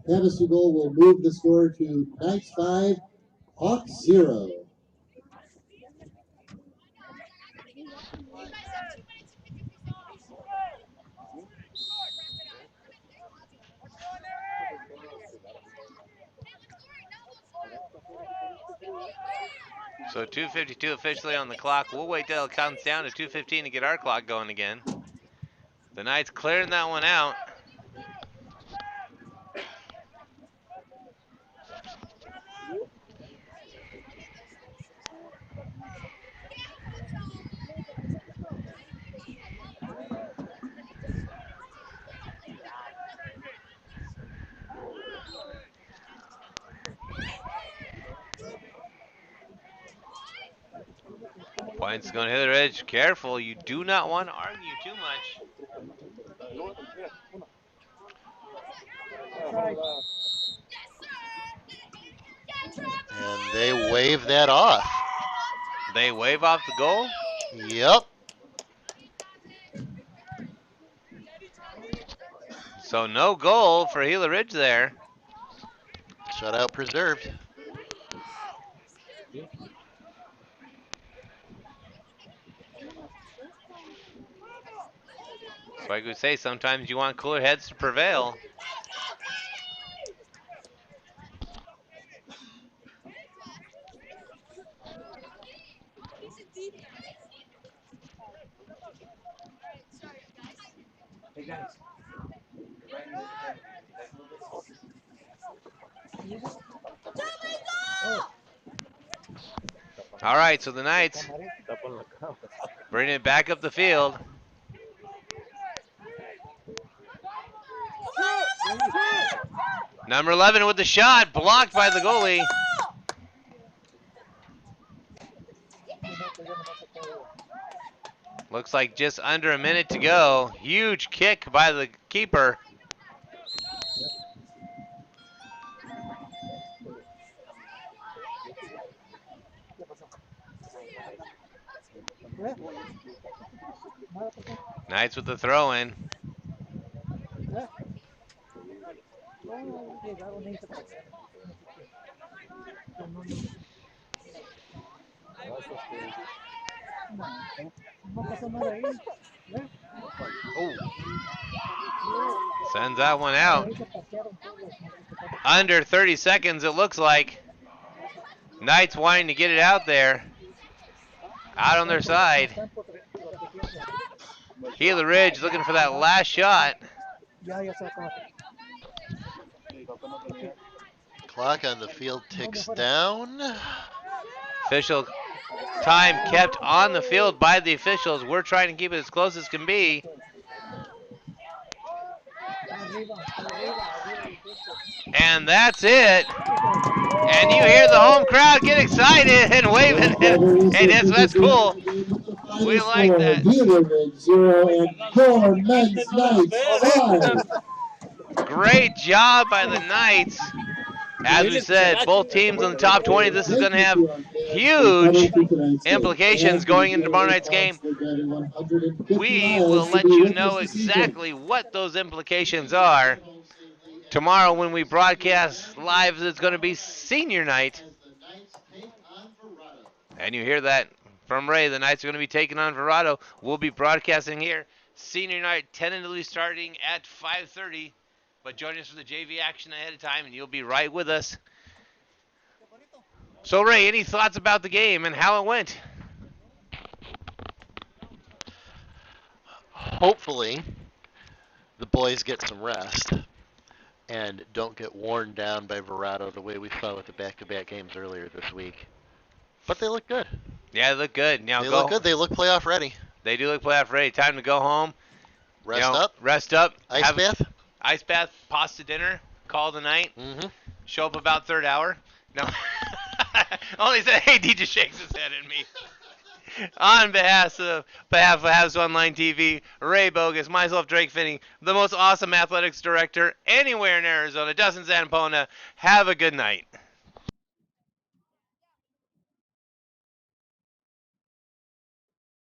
Havasu goal will move the score to Knights 5, Hawks 0. So 2:52 officially on the clock. We'll wait till it counts down to 2:15 to get our clock going again. The Knights clearing that one out. Points going to the edge. Careful, you do not want to argue too much. And they wave that off. They wave off the goal? Yep. So no goal for Gila Ridge there. Shutout preserved. So I could say sometimes you want cooler heads to prevail. Hey guys. All right, so the Knights bring it back up the field. Number 11 with the shot, blocked by the goalie. Looks like just under a minute to go. Huge kick by the keeper. Knights with the throw in. Oh. Sends that one out. Under 30 seconds, it looks like. Knights wanting to get it out there. Out on their side. Gila Ridge looking for that last shot. Clock on the field ticks down. Official time kept on the field by the officials. We're trying to keep it as close as can be. And that's it. And you hear the home crowd get excited and waving. Hey, that's cool. We like that. Gila Ridge 0 and 4 men's Knights 5. Great job by the Knights. As we said, both teams in the top 20. This is going to have huge implications going into tomorrow night's game. We will let you know exactly what those implications are tomorrow when we broadcast live. It's going to be senior night. And you hear that from Ray. The Knights are going to be taking on Verado. We'll be broadcasting here. Senior night tentatively starting at 5:30. But join us for the JV action ahead of time, and you'll be right with us. So, Ray, any thoughts about the game and how it went? Hopefully, the boys get some rest and don't get worn down by Verado the way we saw with the back-to-back games earlier this week. But they look good. Yeah, they look good. Now they look good. They look playoff ready. They do look playoff ready. Time to go home. Rest up. Ice bath. Ice bath, pasta dinner, call the night. Show up about third hour. No. Only said, hey, DJ shakes his head at me. On behalf of Havasu Online TV, Ray Bogus, myself, Drake Finney, the most awesome athletics director anywhere in Arizona, Dustin Zampona. Have a good night.